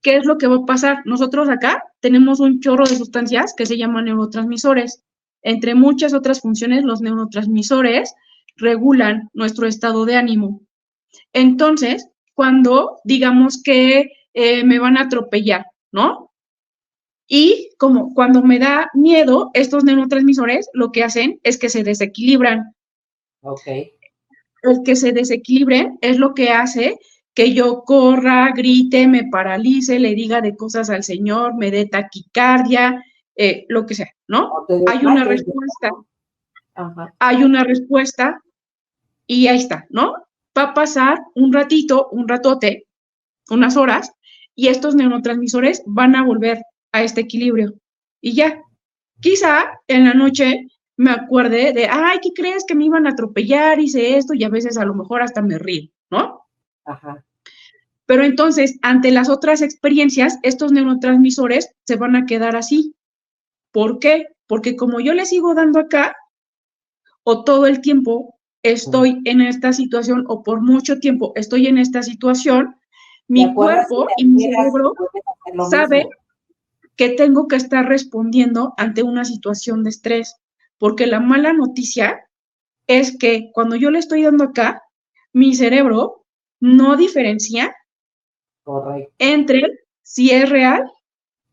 ¿Qué es lo que va a pasar? Nosotros acá tenemos un chorro de sustancias que se llaman neurotransmisores. Entre muchas otras funciones, los neurotransmisores regulan nuestro estado de ánimo. Entonces, cuando digamos que me van a atropellar, ¿no? Y como cuando me da miedo, estos neurotransmisores lo que hacen es que se desequilibran. Ok. El que se desequilibren es lo que hace que yo corra, grite, me paralice, le diga de cosas al Señor, me dé taquicardia, lo que sea, ¿no? O te Hay una desmayes, respuesta, ¿no? Ajá. hay una respuesta y ahí está, ¿no? Va a pasar un ratito, un ratote, unas horas, y estos neurotransmisores van a volver a este equilibrio. Y ya, quizá en la noche me acuerde de, ay, ¿qué crees que me iban a atropellar? Hice esto y a veces a lo mejor hasta me río, ¿no? Ajá. Pero entonces, ante las otras experiencias, estos neurotransmisores se van a quedar así. ¿Por qué? Porque como yo le sigo dando acá, o todo el tiempo estoy en esta situación, o por mucho tiempo estoy en esta situación, ¿Te mi acuerdas si cuerpo te y mi alteras y cerebro vuelves a hacer lo sabe mismo? que tengo que estar respondiendo ante una situación de estrés. Porque la mala noticia es que cuando yo le estoy dando acá, mi cerebro no diferencia Correcto. entre si es real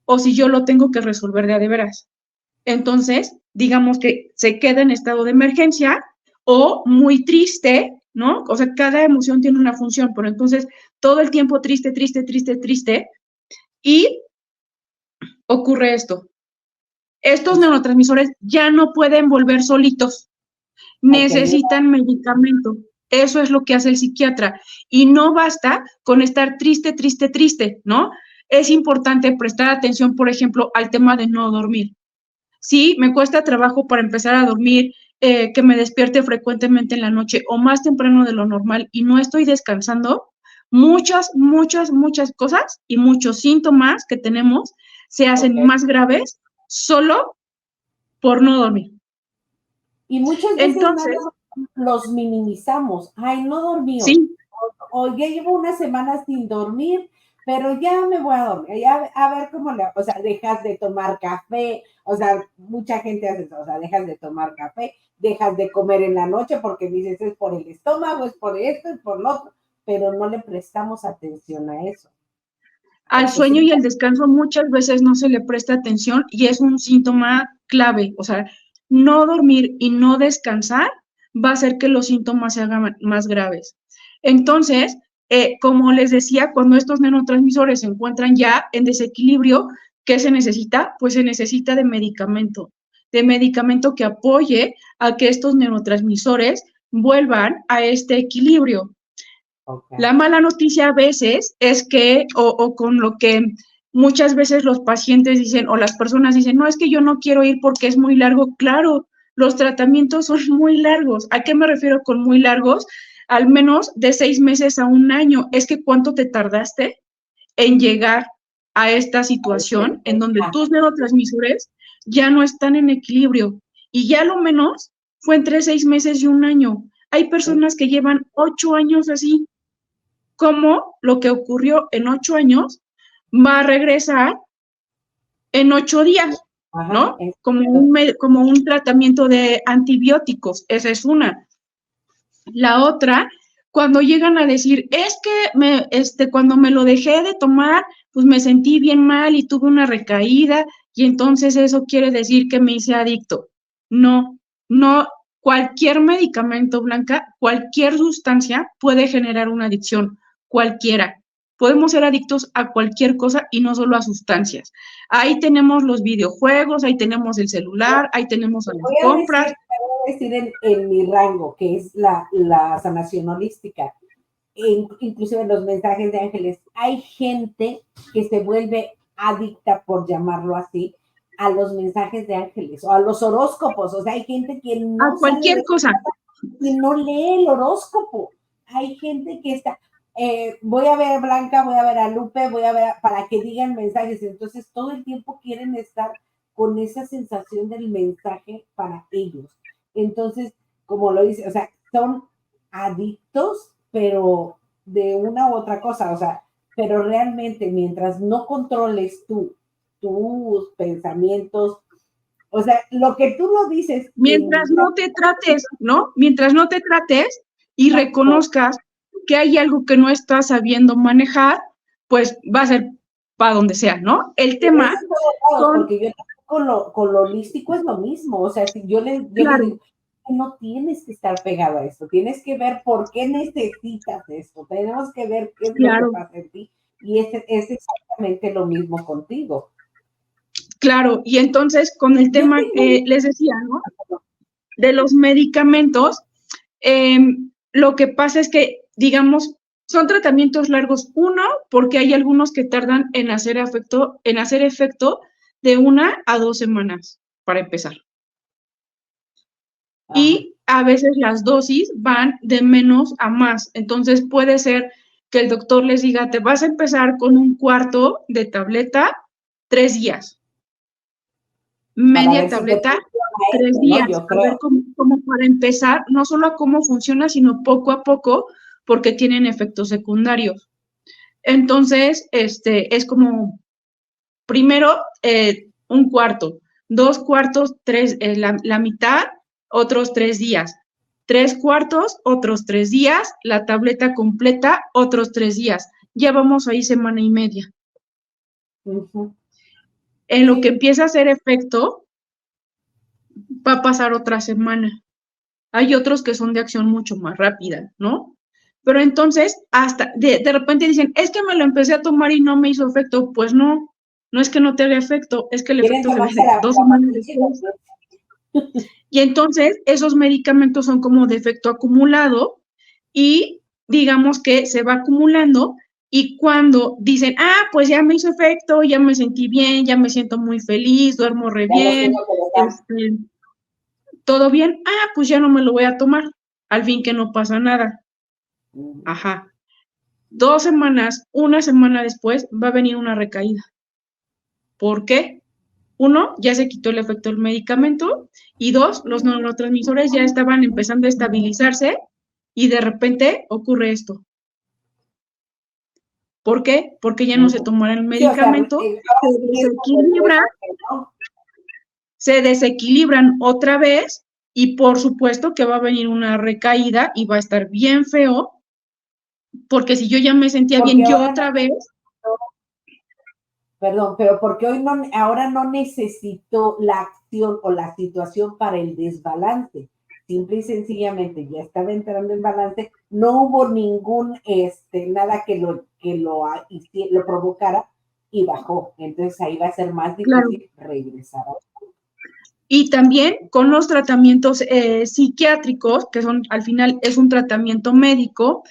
o si yo lo tengo que resolver de a de veras. Entonces, digamos que se queda en estado de emergencia o muy triste, ¿no? O sea, cada emoción tiene una función, pero entonces todo el tiempo triste, triste, triste, triste, y ocurre esto. Estos Es- neurotransmisores ya no pueden volver solitos, Hay que ayudar. necesitan medicamento. Eso es lo que hace el psiquiatra. Y no basta con estar triste, triste, triste, ¿no? Es importante prestar atención, por ejemplo, al tema de no dormir. Sí, me cuesta trabajo para empezar a dormir, que me despierte frecuentemente en la noche o más temprano de lo normal y no estoy descansando, muchas, muchas, muchas cosas y muchos síntomas que tenemos se Ok. hacen más graves solo por no dormir. Y muchas veces nada Entonces, más los minimizamos. Ay, no dormí hoy. sí, O ya llevo una semana sin dormir, pero ya me voy a dormir. Ya, a ver cómo le. O sea, dejas de tomar café. O sea, mucha gente hace eso. O sea, dejas de tomar café, dejas de comer en la noche porque dices es por el estómago, es por esto, es por lo otro. Pero no le prestamos atención a eso. al Eso sueño sí. y el descanso muchas veces no se le presta atención y es un síntoma clave. O sea, no dormir y no descansar va a hacer que los síntomas se hagan más graves. Entonces, como les decía, cuando estos neurotransmisores se encuentran ya en desequilibrio, ¿qué se necesita? Pues se necesita de medicamento que apoye a que estos neurotransmisores vuelvan a este equilibrio. Ok. La mala noticia a veces es que, o con lo que muchas veces los pacientes dicen o las personas dicen, no, es que yo no quiero ir porque es muy largo. Claro, los tratamientos son muy largos. ¿A qué me refiero con muy largos? Al menos de 6 meses a un año. Es que ¿cuánto te tardaste en llegar a esta situación en donde Ah, tus neurotransmisores ya no están en equilibrio? Y ya lo menos fue entre 6 meses y un año. Hay sí. personas que llevan 8 años así. ¿Cómo lo que ocurrió en 8 años va a regresar en 8 días? Ajá. ¿No? Como un tratamiento de antibióticos. Esa es una. La otra, cuando llegan a decir, es que cuando me lo dejé de tomar, pues me sentí bien mal y tuve una recaída y entonces eso quiere decir que me hice adicto. No, no, cualquier medicamento, Blanca, cualquier sustancia puede generar una adicción, cualquiera. Podemos ser adictos a cualquier cosa y no solo a sustancias. Ahí tenemos los videojuegos, ahí tenemos el celular, ahí tenemos a las compras. Te voy a decir en mi rango, que es la sanación holística, inclusive los mensajes de ángeles, hay gente que se vuelve adicta, por llamarlo así, a los mensajes de ángeles o a los horóscopos. O sea, hay gente que A no sale cualquier de cosa. y no lee el horóscopo. Hay gente que está, voy a ver a Blanca, voy a ver a Lupe, voy a ver para que digan mensajes. Entonces, todo el tiempo quieren estar con esa sensación del mensaje para ellos. Entonces, como lo dice, o sea, son adictos, pero de una u otra cosa, o sea, pero realmente mientras no controles tú tus pensamientos, o sea, lo que tú lo dices Mientras en no te trates, ¿no? Mientras no te trates y exacto, reconozcas que hay algo que no estás sabiendo manejar, pues va a ser para donde sea, ¿no? El pero es tema en todos lados, son, porque yo con lo holístico es lo mismo, o sea, si yo le claro, digo, que no tienes que estar pegado a esto, tienes que ver por qué necesitas esto, tenemos que ver qué es lo que pasa en ti, y es exactamente lo mismo contigo. Claro, y entonces con el tema que les decía, ¿no? De los medicamentos, lo que pasa es que, digamos, son tratamientos largos. Uno, porque hay algunos que tardan en hacer efecto de 1 a 2 semanas, para empezar. Ajá. Y a veces las dosis van de menos a más. Entonces puede ser que el doctor les diga, te vas a empezar con 1/4 de tableta, 3 días. Media tableta, si 3 días. ¿No? A ver cómo para empezar, no solo a cómo funciona, sino poco a poco, porque tienen efectos secundarios. Entonces, es como, primero, 1/4, 2/4, 3, la mitad, otros 3 días. 3/4, otros 3 días, la tableta completa, otros 3 días. Ya vamos ahí 1 semana y media. En lo que empieza a hacer efecto, va a pasar otra semana. Hay otros que son de acción mucho más rápida, ¿no? Pero entonces, hasta de repente dicen, es que me lo empecé a tomar y no me hizo efecto. Pues no es que no te haga efecto, es que el efecto se ve 2 semanas después. Y entonces, esos medicamentos son como de efecto acumulado y digamos que se va acumulando y cuando dicen, pues ya me hizo efecto, ya me sentí bien, ya me siento muy feliz, duermo re bien, todo bien, pues ya no me lo voy a tomar, al fin que no pasa nada. Ajá. 2 semanas, 1 semana después, va a venir una recaída. ¿Por qué? 1, ya se quitó el efecto del medicamento, y 2, los neurotransmisores ya estaban empezando a estabilizarse, y de repente ocurre esto. ¿Por qué? Porque ya no se tomaron el medicamento, se desequilibran otra vez, y por supuesto que va a venir una recaída y va a estar bien feo, porque si yo ya me sentía bien, yo otra vez. Perdón, pero porque ahora no necesito la acción o la situación para el desbalance. Simple y sencillamente ya estaba entrando en balance, no hubo ningún, nada que lo provocara y bajó. Entonces ahí va a ser más difícil regresar. Y también con los tratamientos psiquiátricos, que son, al final, es un tratamiento médico,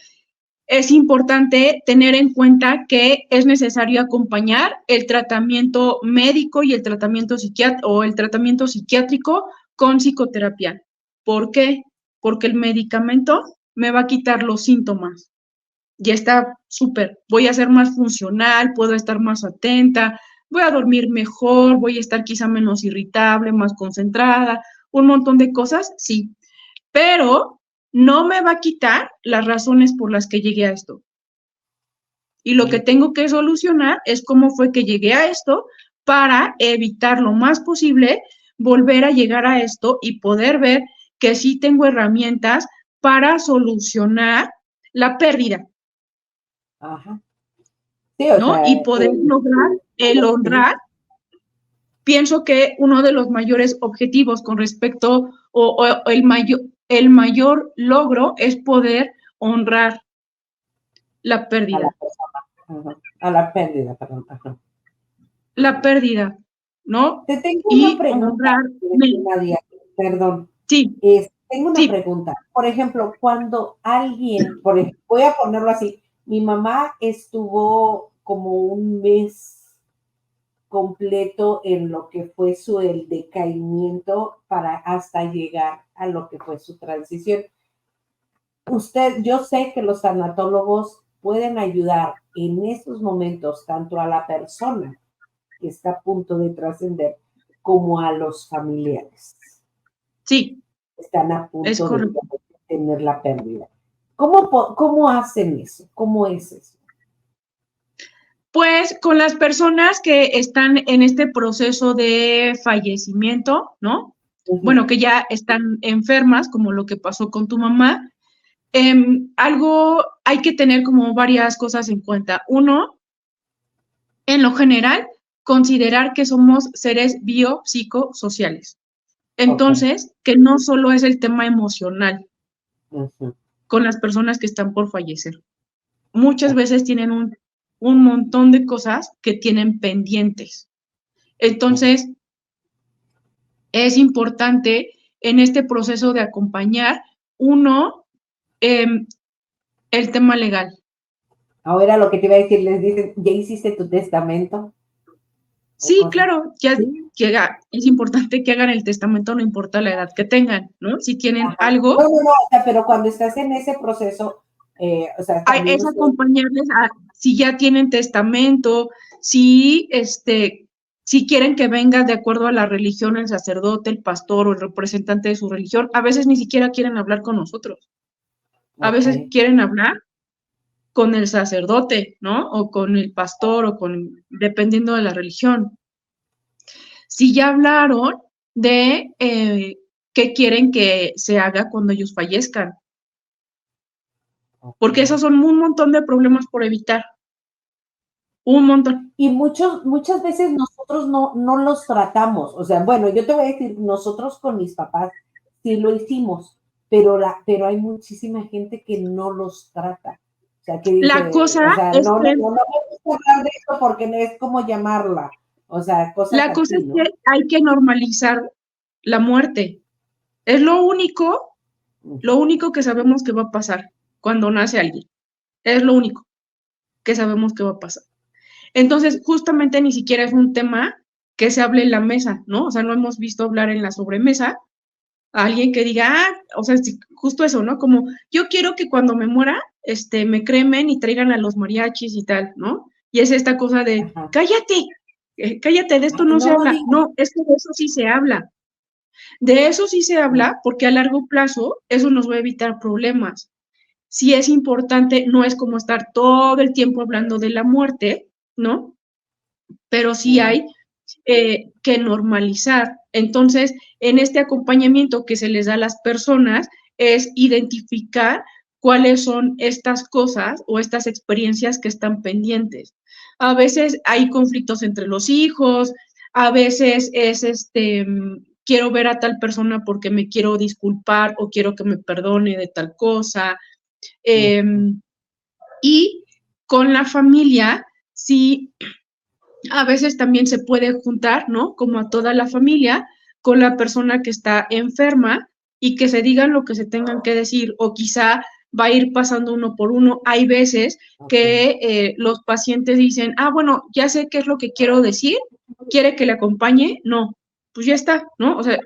es importante tener en cuenta que es necesario acompañar el tratamiento médico y el tratamiento psiquiátrico con psicoterapia. ¿Por qué? Porque el medicamento me va a quitar los síntomas. Ya está súper, voy a ser más funcional, puedo estar más atenta, voy a dormir mejor, voy a estar quizá menos irritable, más concentrada, un montón de cosas, sí, pero no me va a quitar las razones por las que llegué a esto. Y lo que tengo que solucionar es cómo fue que llegué a esto para evitar lo más posible volver a llegar a esto y poder ver que sí tengo herramientas para solucionar la pérdida. Ajá. Sí, ¿no? Y poder lograr el honrar. Pienso que uno de los mayores objetivos con respecto o el mayor logro es poder honrar la pérdida. A la pérdida, perdón. Ajá. La pérdida, ¿no? Te tengo una pregunta, Nadia, perdón. Sí. Tengo una pregunta. Por ejemplo, cuando alguien, voy a ponerlo así, mi mamá estuvo como 1 mes completo en lo que fue el decaimiento para hasta llegar a lo que fue su transición. Yo sé que los tanatólogos pueden ayudar en esos momentos tanto a la persona que está a punto de trascender como a los familiares. Sí. Están a punto de tener la pérdida. ¿Cómo hacen eso? ¿Cómo es eso? Pues con las personas que están en este proceso de fallecimiento, ¿no? Bueno, que ya están enfermas, como lo que pasó con tu mamá. Hay que tener como varias cosas en cuenta. Uno, en lo general, considerar que somos seres biopsicosociales. Ok. Entonces, que no solo es el tema emocional Ujú. con las personas que están por fallecer. Muchas veces tienen un montón de cosas que tienen pendientes. Ok. Entonces, es importante en este proceso de acompañar, uno, em, el tema legal. Ahora lo que te iba a decir, les dicen, ¿ya hiciste tu testamento? O Sí, cosas. claro, ya Sí. es importante que hagan el testamento, no importa la edad que tengan, ¿no? Si tienen Ajá. No, algo, no, no, o sea, pero cuando estás en ese proceso, o sea, también es ustedes. acompañarles a si ya tienen testamento, si si quieren que venga de acuerdo a la religión el sacerdote, el pastor o el representante de su religión, a veces ni siquiera quieren hablar con nosotros. A Ok. veces quieren hablar con el sacerdote, ¿no? O con el pastor o dependiendo de la religión. Si ya hablaron de qué quieren que se haga cuando ellos fallezcan, Ok. porque esos son un montón de problemas por evitar, un montón. Y muchas veces nosotros no los tratamos. O sea, bueno, yo te voy a decir, nosotros con mis papás sí lo hicimos, pero hay muchísima gente que no los trata. O sea, que La dice, cosa o sea, es que no me gusta hablar de esto porque no es como llamarla. O sea, cosas La cosa así, es que ¿no? hay que normalizar la muerte. Es lo único que sabemos que va a pasar cuando nace alguien. Es lo único que sabemos que va a pasar. Entonces, justamente ni siquiera es un tema que se hable en la mesa, ¿no? O sea, no hemos visto hablar en la sobremesa a alguien que diga, o sea, sí, justo eso, ¿no? Como yo quiero que cuando me muera, me cremen y traigan a los mariachis y tal, ¿no? Y es esta cosa de, Ajá. cállate, cállate, de esto Ay, no se no lo habla. digas. No, es que de eso sí se habla. De eso sí se habla porque a largo plazo eso nos va a evitar problemas. Sí es importante, no es como estar todo el tiempo hablando de la muerte, ¿no? Pero sí hay que normalizar. Entonces, en este acompañamiento que se les da a las personas es identificar cuáles son estas cosas o estas experiencias que están pendientes. A veces hay conflictos entre los hijos, a veces es quiero ver a tal persona porque me quiero disculpar o quiero que me perdone de tal cosa. Eh, y con la familia, sí a veces también se puede juntar, ¿no? Como a toda la familia, con la persona que está enferma y que se digan lo que se tengan que decir o quizá va a ir pasando uno por uno. Hay veces Ok. que los pacientes dicen, bueno, ya sé qué es lo que quiero decir, quiere que le acompañe, no, pues ya está, ¿no? O sea,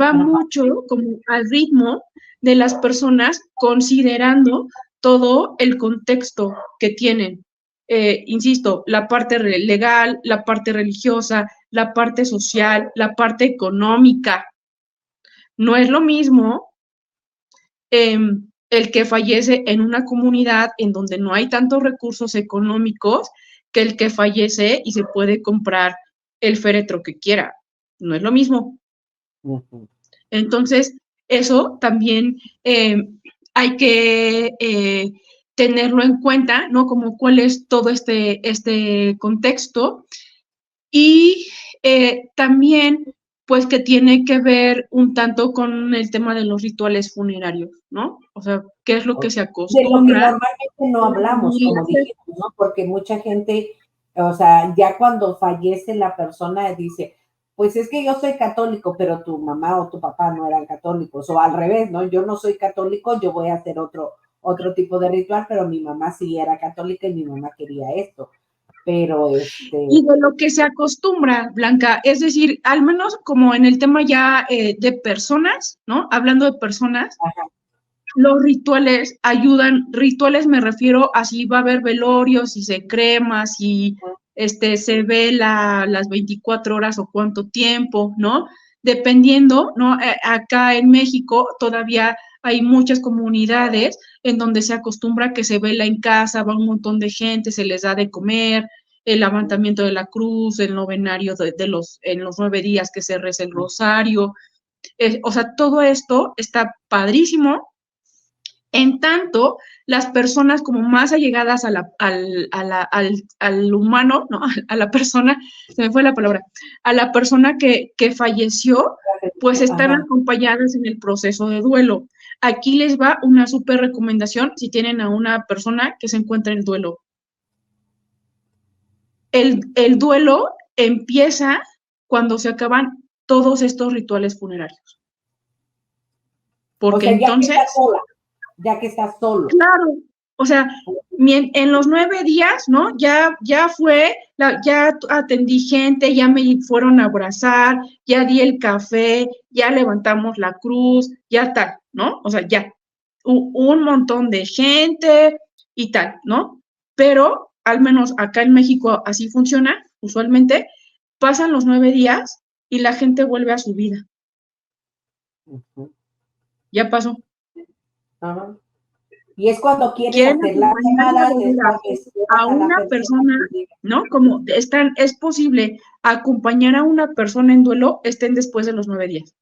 va Ajá. mucho como al ritmo de las personas considerando todo el contexto que tienen. Insisto, la parte legal, la parte religiosa, la parte social, la parte económica. No es lo mismo el que fallece en una comunidad en donde no hay tantos recursos económicos que el que fallece y se puede comprar el féretro que quiera. No es lo mismo. Ujú. Entonces, eso también hay que tenerlo en cuenta, ¿no? Como cuál es todo este contexto. Y también, pues, que tiene que ver un tanto con el tema de los rituales funerarios, ¿no? O sea, ¿qué es lo que se De lo que acostumbra normalmente no en la hablamos, familia? como dijimos, ¿no? Porque mucha gente, o sea, ya cuando fallece la persona dice, pues es que yo soy católico, pero tu mamá o tu papá no eran católicos, o al revés, ¿no? Yo no soy católico, yo voy a hacer otro tipo de ritual, pero mi mamá sí era católica y mi mamá quería esto. Pero Y de lo que se acostumbra, Blanca, es decir, al menos como en el tema ya de personas, ¿no? Hablando de personas, ajá, los rituales ayudan, rituales me refiero a si va a haber velorios, si se crema, si se vela las 24 horas o cuánto tiempo, ¿no? Dependiendo, ¿no? Acá en México todavía hay muchas comunidades en donde se acostumbra que se vela en casa, va un montón de gente, se les da de comer, el levantamiento de la cruz, el novenario en los 9 días que se reza el rosario. O sea, todo esto está padrísimo, En tanto, las personas como más allegadas al humano, ¿no? A la persona, se me fue la palabra, a la persona que falleció, pues están Ajá. acompañadas en el proceso de duelo. Aquí les va una súper recomendación si tienen a una persona que se encuentra en duelo. El duelo empieza cuando se acaban todos estos rituales funerarios. Porque O sea, ya que entonces, estás sola, ya que estás solo. claro, o sea, en los 9 días, ¿no? Ya fue, ya atendí gente, ya me fueron a abrazar, ya di el café, ya levantamos la cruz, ya tal, ¿no? O sea, ya, un montón de gente y tal, ¿no? Pero al menos acá en México así funciona, usualmente, pasan los 9 días y la gente vuelve a su vida. Ujú. Ya pasó. Ajá. Y es cuando quieren Quieren hacer las acompañar llamadas, es cuando a esperan a la una persona persona, que llega. ¿no? Como es posible acompañar a una persona en duelo, estén después de los 9 días.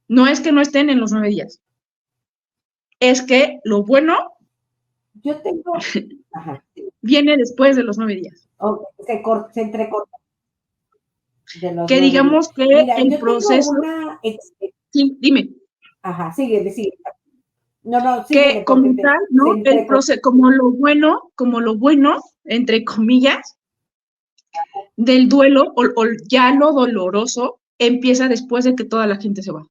No es que no estén en los 9 días, es que lo bueno Yo tengo, ajá, sí, viene después de los 9 días. se entrecorta de los Que 9 días. digamos que Mira, el yo tengo proceso, una, sí, dime, ajá, síguele, síguele. No, no, que síguele porque como tal, se ¿no? El entrecorta. proceso, como lo bueno, entre comillas, del duelo o ya lo doloroso empieza después de que toda la gente se va.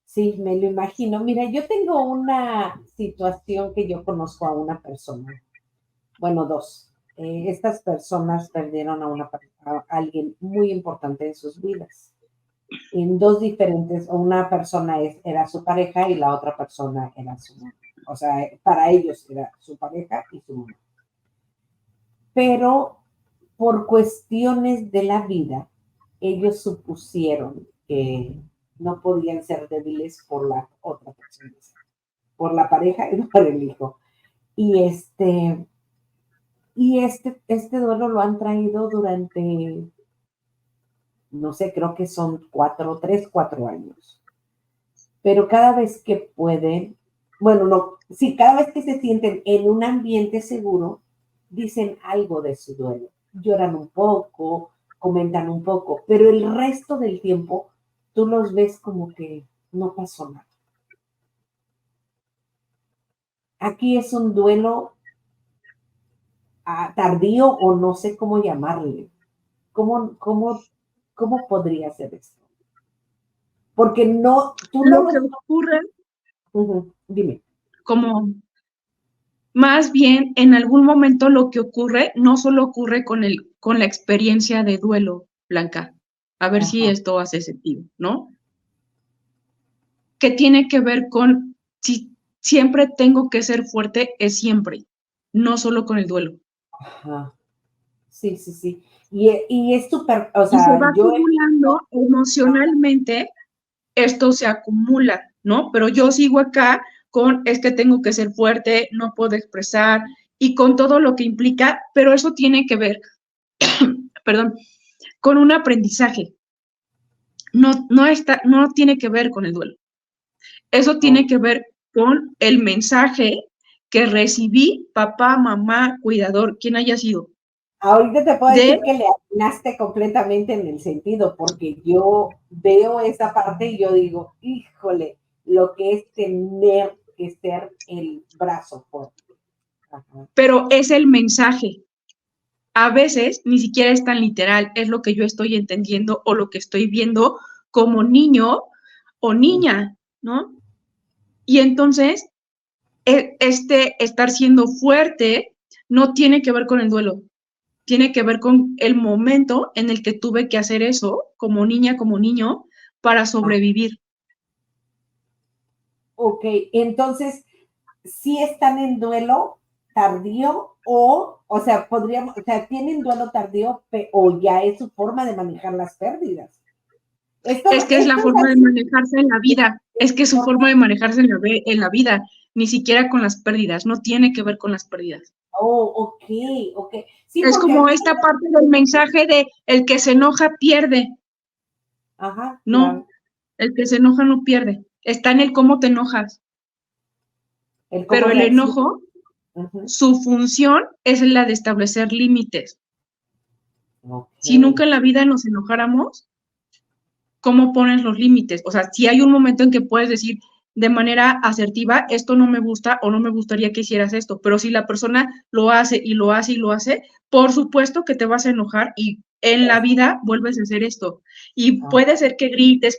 Sí, me lo imagino. Mira, yo tengo una situación que yo conozco a una persona, bueno, dos. Estas personas perdieron a alguien muy importante en sus vidas. En dos diferentes, una persona era su pareja y la otra persona era su mamá. O sea, para ellos era su pareja y su mamá. Pero por cuestiones de la vida, ellos supusieron que no podían ser débiles por la otra persona, por la pareja y por el hijo. Y este duelo lo han traído durante, no sé, creo que son 4 años. Pero cada vez que pueden, bueno, no, sí, cada vez que se sienten en un ambiente seguro, dicen algo de su duelo. Lloran un poco, comentan un poco, pero el resto del tiempo tú los ves como que no pasó nada. Aquí es un duelo tardío o no sé cómo llamarle. ¿Cómo podría ser esto? Porque no, tú no Lo que los... ocurre Dime. como más bien en algún momento lo que ocurre no solo ocurre con la experiencia de duelo, Blanca. A ver si Ajá. esto hace sentido, ¿no? Que tiene que ver con si siempre tengo que ser fuerte, es siempre, no solo con el duelo. Ajá. Sí, sí, sí. Y es súper, o Y se sea, va yo he acumulando visto, emocionalmente, esto se acumula, ¿no? Pero yo sigo acá con, es que tengo que ser fuerte, no puedo expresar, y con todo lo que implica, pero eso tiene que ver, perdón, con un aprendizaje. No tiene que ver con el duelo. Eso tiene oh, que ver con el mensaje que recibí, papá, mamá, cuidador, quien haya sido, ahorita te puedo de decir que le atinaste completamente en el sentido, porque yo veo esa parte y yo digo, híjole, lo que es tener que ser el brazo fuerte. Ajá. pero es el mensaje. A veces ni siquiera es tan literal, es lo que yo estoy entendiendo o lo que estoy viendo como niño o niña, ¿no? Y entonces, estar siendo fuerte no tiene que ver con el duelo, tiene que ver con el momento en el que tuve que hacer eso como niña, como niño, para Ah, sobrevivir. ok, entonces, ¿sí están en duelo tardío o sea, podríamos, o sea, tienen duelo tardío o ya es su forma de manejar las pérdidas? Esto, Es que es la esto es forma de así, manejarse en la vida, es es que es su forma. forma de manejarse en la vida, ni siquiera con las pérdidas, no tiene que ver con las pérdidas. Oh, ok, ok. Sí, Es porque a como mí, esta parte del mensaje de el que se enoja pierde, ajá, no, claro. el que se enoja no pierde. está en el cómo te enojas. Pero el enojo, su función es la de establecer límites. Okay. Si nunca en la vida nos enojáramos, ¿cómo pones los límites? O sea, si hay un momento en que puedes decir de manera asertiva, esto no me gusta o no me gustaría que hicieras esto, pero si la persona lo hace y lo hace y lo hace, por supuesto que te vas a enojar y en la vida vuelves a hacer esto. Y puede ser que grites,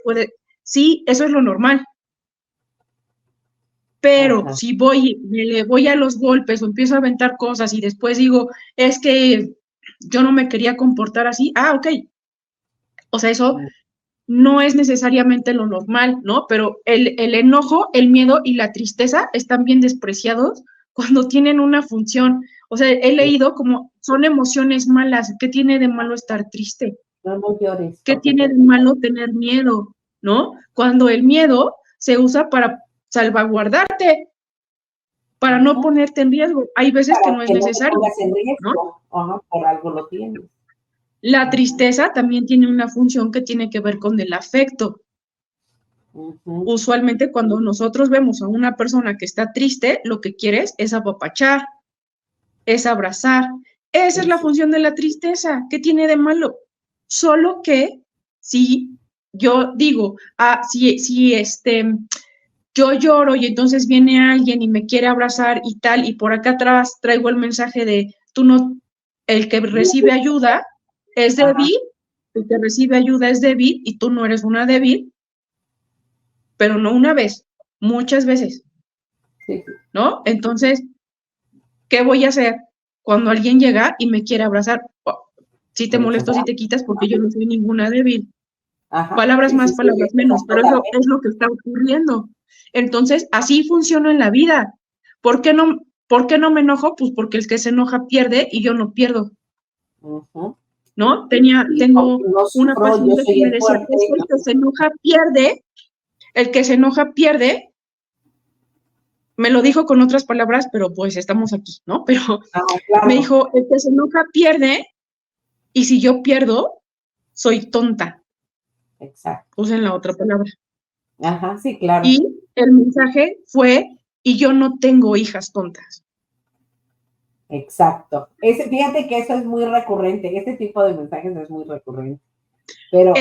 sí, eso es lo normal. Pero si me voy a los golpes o empiezo a aventar cosas y después digo, es que yo no me quería comportar así, ok. O sea, eso no es necesariamente lo normal, ¿no? Pero el enojo, el miedo y la tristeza están bien despreciados cuando tienen una función. O sea, he leído como son emociones malas. ¿Qué tiene de malo estar triste? No llores. ¿Qué tiene de malo tener miedo? ¿No? Cuando el miedo se usa para salvaguardarte, para no ponerte en riesgo. Hay veces que no es necesario. No te pongas en riesgo, ¿no? Por algo lo tienes. La tristeza también tiene una función que tiene que ver con el afecto. Usualmente cuando nosotros vemos a una persona que está triste, lo que quieres es apapachar, es abrazar. Esa es la función de la tristeza. ¿Qué tiene de malo? Solo que si yo digo, yo lloro y entonces viene alguien y me quiere abrazar y tal, y por acá atrás traigo el mensaje de tú no, el que recibe ayuda es débil, el que recibe ayuda es débil y tú no eres una débil, pero no una vez, muchas veces, ¿no? Entonces, ¿qué voy a hacer cuando alguien llega y me quiere abrazar? Si te molesto, si te quitas, porque yo no soy ninguna débil. Palabras más, palabras menos, pero eso es lo que está ocurriendo. Entonces, así funciona en la vida. ¿Por qué no me enojo? Pues porque el que se enoja pierde y yo no pierdo. ¿No? Tengo una paciente que me decía, es que el que se enoja pierde, el que se enoja pierde, me lo dijo con otras palabras, pero pues estamos aquí, ¿no? Pero claro. Me dijo, el que se enoja pierde, y si yo pierdo, soy tonta. Exacto. Usen la otra palabra. Sí, claro. Y el mensaje fue, y yo no tengo hijas tontas. Exacto. Fíjate que eso es muy recurrente, este tipo de mensajes es muy recurrente. Pero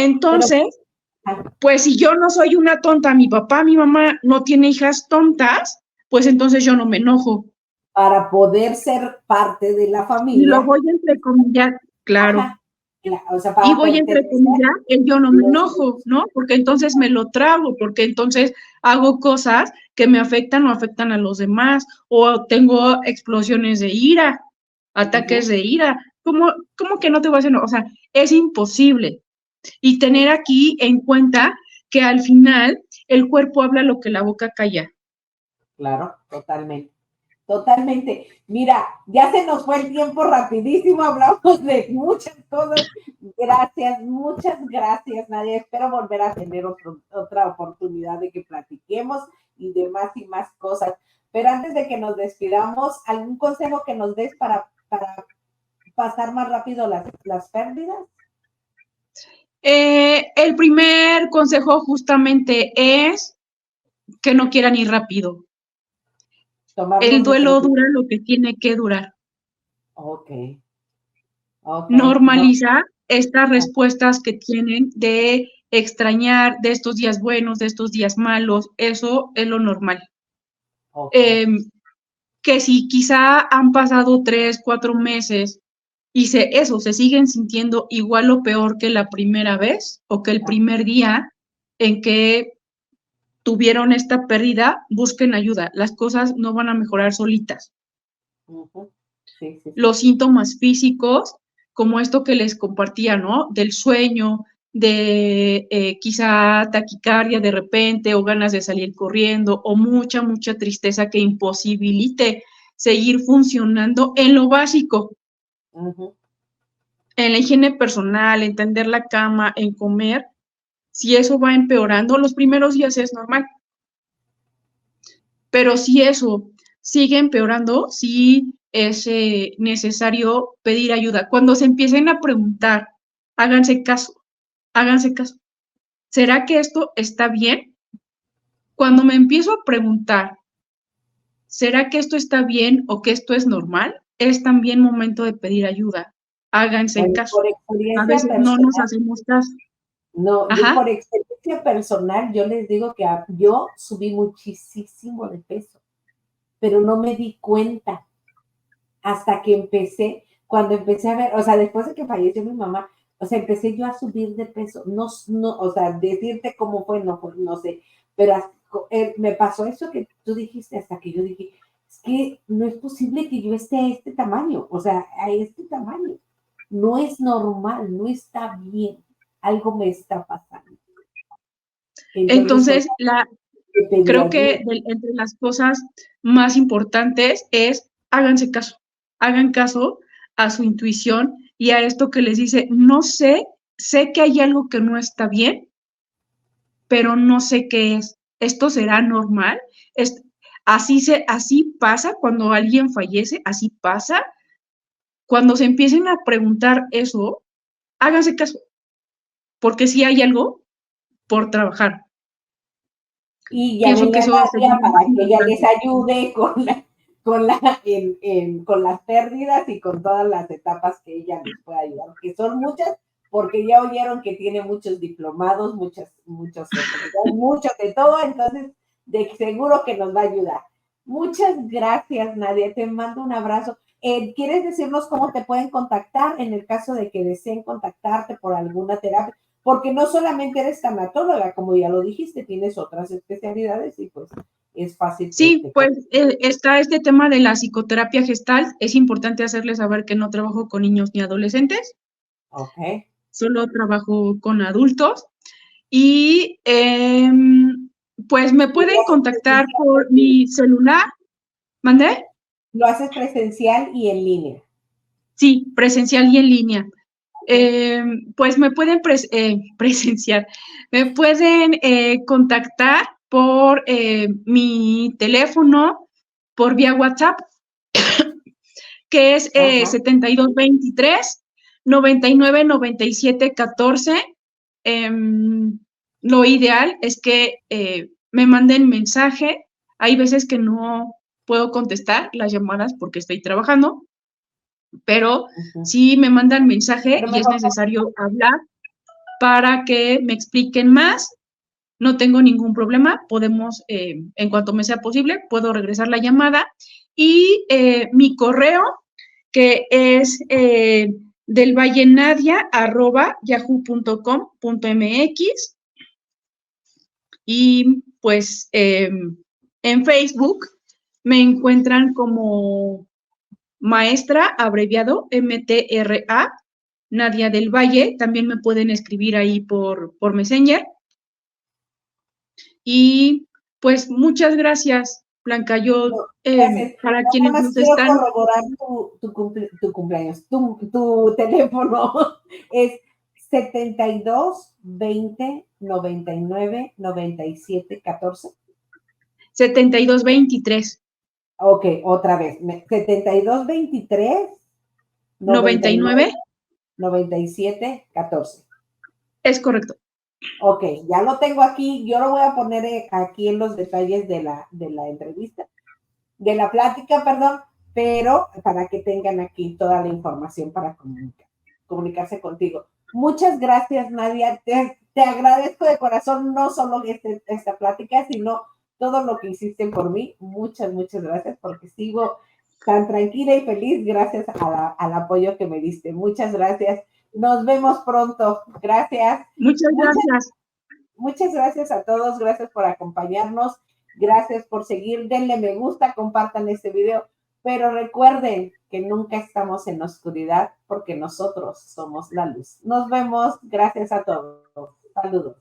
pues si yo no soy una tonta, mi papá, mi mamá no tiene hijas tontas, pues entonces yo no me enojo. Para poder ser parte de la familia. Y lo voy a entrecomillar, claro. O sea, y voy a entrecomillar el yo no me enojo, ¿no? Porque entonces me lo trago, porque entonces hago cosas que me afectan o afectan a los demás, o tengo explosiones de ira, ataques de ira. ¿Cómo que no te vas a enojar? O sea, es imposible. Y tener aquí en cuenta que al final el cuerpo habla lo que la boca calla. Claro, totalmente. Totalmente. Mira, ya se nos fue el tiempo rapidísimo, hablamos de muchas cosas. Gracias, muchas gracias, Nadia. Espero volver a tener otra oportunidad de que platiquemos y de más y más cosas. Pero antes de que nos despidamos, ¿algún consejo que nos des para pasar más rápido las pérdidas? El primer consejo justamente es que no quieran ir rápido. El duelo dura lo que tiene que durar. Okay. Normaliza estas respuestas que tienen de extrañar, de estos días buenos, de estos días malos, eso es lo normal. Que si quizá han pasado 3, 4 meses y se siguen sintiendo igual o peor que la primera vez o que el primer día en que tuvieron esta pérdida, busquen ayuda. Las cosas no van a mejorar solitas. Sí. Los síntomas físicos, como esto que les compartía, ¿no? Del sueño, de quizá taquicardia de repente o ganas de salir corriendo o mucha tristeza que imposibilite seguir funcionando en lo básico. En la higiene personal, en tender la cama, en comer. Si eso va empeorando, los primeros días es normal. Pero si eso sigue empeorando, sí es necesario pedir ayuda. Cuando se empiecen a preguntar, háganse caso. ¿Será que esto está bien? cuando me empiezo a preguntar, ¿será que esto está bien o que esto es normal? Es también momento de pedir ayuda. Háganse Bueno, caso. por A experiencia veces no nos personal, hacemos caso. no, yo Ajá. por experiencia personal, yo les digo que yo subí muchísimo de peso, pero no me di cuenta hasta que cuando empecé a ver, o sea, después de que falleció mi mamá, o sea, empecé yo a subir de peso, no, o sea, decirte cómo fue, no sé, pero me pasó eso que tú dijiste, hasta que yo dije, es que no es posible que yo esté a este tamaño, o sea, a este tamaño, no es normal, no está bien, algo me está pasando. Entonces fue Entonces, que pedí creo ayuda. que entre las cosas más importantes es hagan caso a su intuición y a esto que les dice, no sé, sé que hay algo que no está bien, pero no sé qué es. ¿Esto será normal? Es, así pasa cuando alguien fallece, así pasa. Cuando se empiecen a preguntar eso, háganse caso, porque si hay algo por trabajar. Y Pienso que llámenle a eso sería Nadia lo más para que ella les importante. ayude con las pérdidas y con todas las etapas que ella les pueda ayudar, que son muchas, porque ya oyeron que tiene muchos diplomados, muchos certificados, mucho de todo, entonces de seguro que nos va a ayudar. Muchas gracias, Nadia, te mando un abrazo. ¿Quieres decirnos cómo te pueden contactar en el caso de que deseen contactarte por alguna terapia? Porque no solamente eres tanatóloga, como ya lo dijiste, tienes otras especialidades y pues es fácil que Sí, pues está este tema de la psicoterapia gestal. Es importante hacerles saber que no trabajo con niños ni adolescentes, Ok. solo trabajo con adultos. Y pues me ¿Y pueden contactar por mi celular. ¿Mandé? lo haces presencial y en línea? Sí, presencial y en línea. Ok. Pues me pueden presenciar, me pueden contactar por mi teléfono, por vía WhatsApp, que es Ajá. 7223 999714. Lo ideal es que me manden mensaje. Hay veces que no puedo contestar las llamadas porque estoy trabajando, pero Ujú. si me mandan mensaje Pero y es mejor necesario hablar para que me expliquen más, no tengo ningún problema, podemos, en cuanto me sea posible, puedo regresar la llamada y mi correo, que es delvallenadia@yahoo.com.mx y pues en Facebook me encuentran como maestra, abreviado MTRA, Nadia del Valle. También me pueden escribir ahí por Messenger. Y pues muchas gracias, Blanca. Yo, no, gracias. para Nada quienes más nos quiero están, corroborar tu cumpleaños, tu teléfono es 72 20 99 97 14. 7223 Ok, otra vez. 72 23 99 99, 97 14. es correcto. Ok, ya lo tengo aquí. Yo lo voy a poner aquí en los detalles de la entrevista, de la plática, perdón, pero para que tengan aquí toda la información para comunicarse contigo. Muchas gracias, Nadia. Te agradezco de corazón no solo esta plática, sino todo lo que hiciste por mí. Muchas gracias porque sigo tan tranquila y feliz gracias al apoyo que me diste. Muchas gracias. Nos vemos pronto. Gracias. Muchas Muchas gracias. Muchas gracias a todos, gracias por acompañarnos, gracias por seguir, denle me gusta, compartan este video, pero recuerden que nunca estamos en la oscuridad porque nosotros somos la luz. Nos vemos, gracias a todos. Saludos.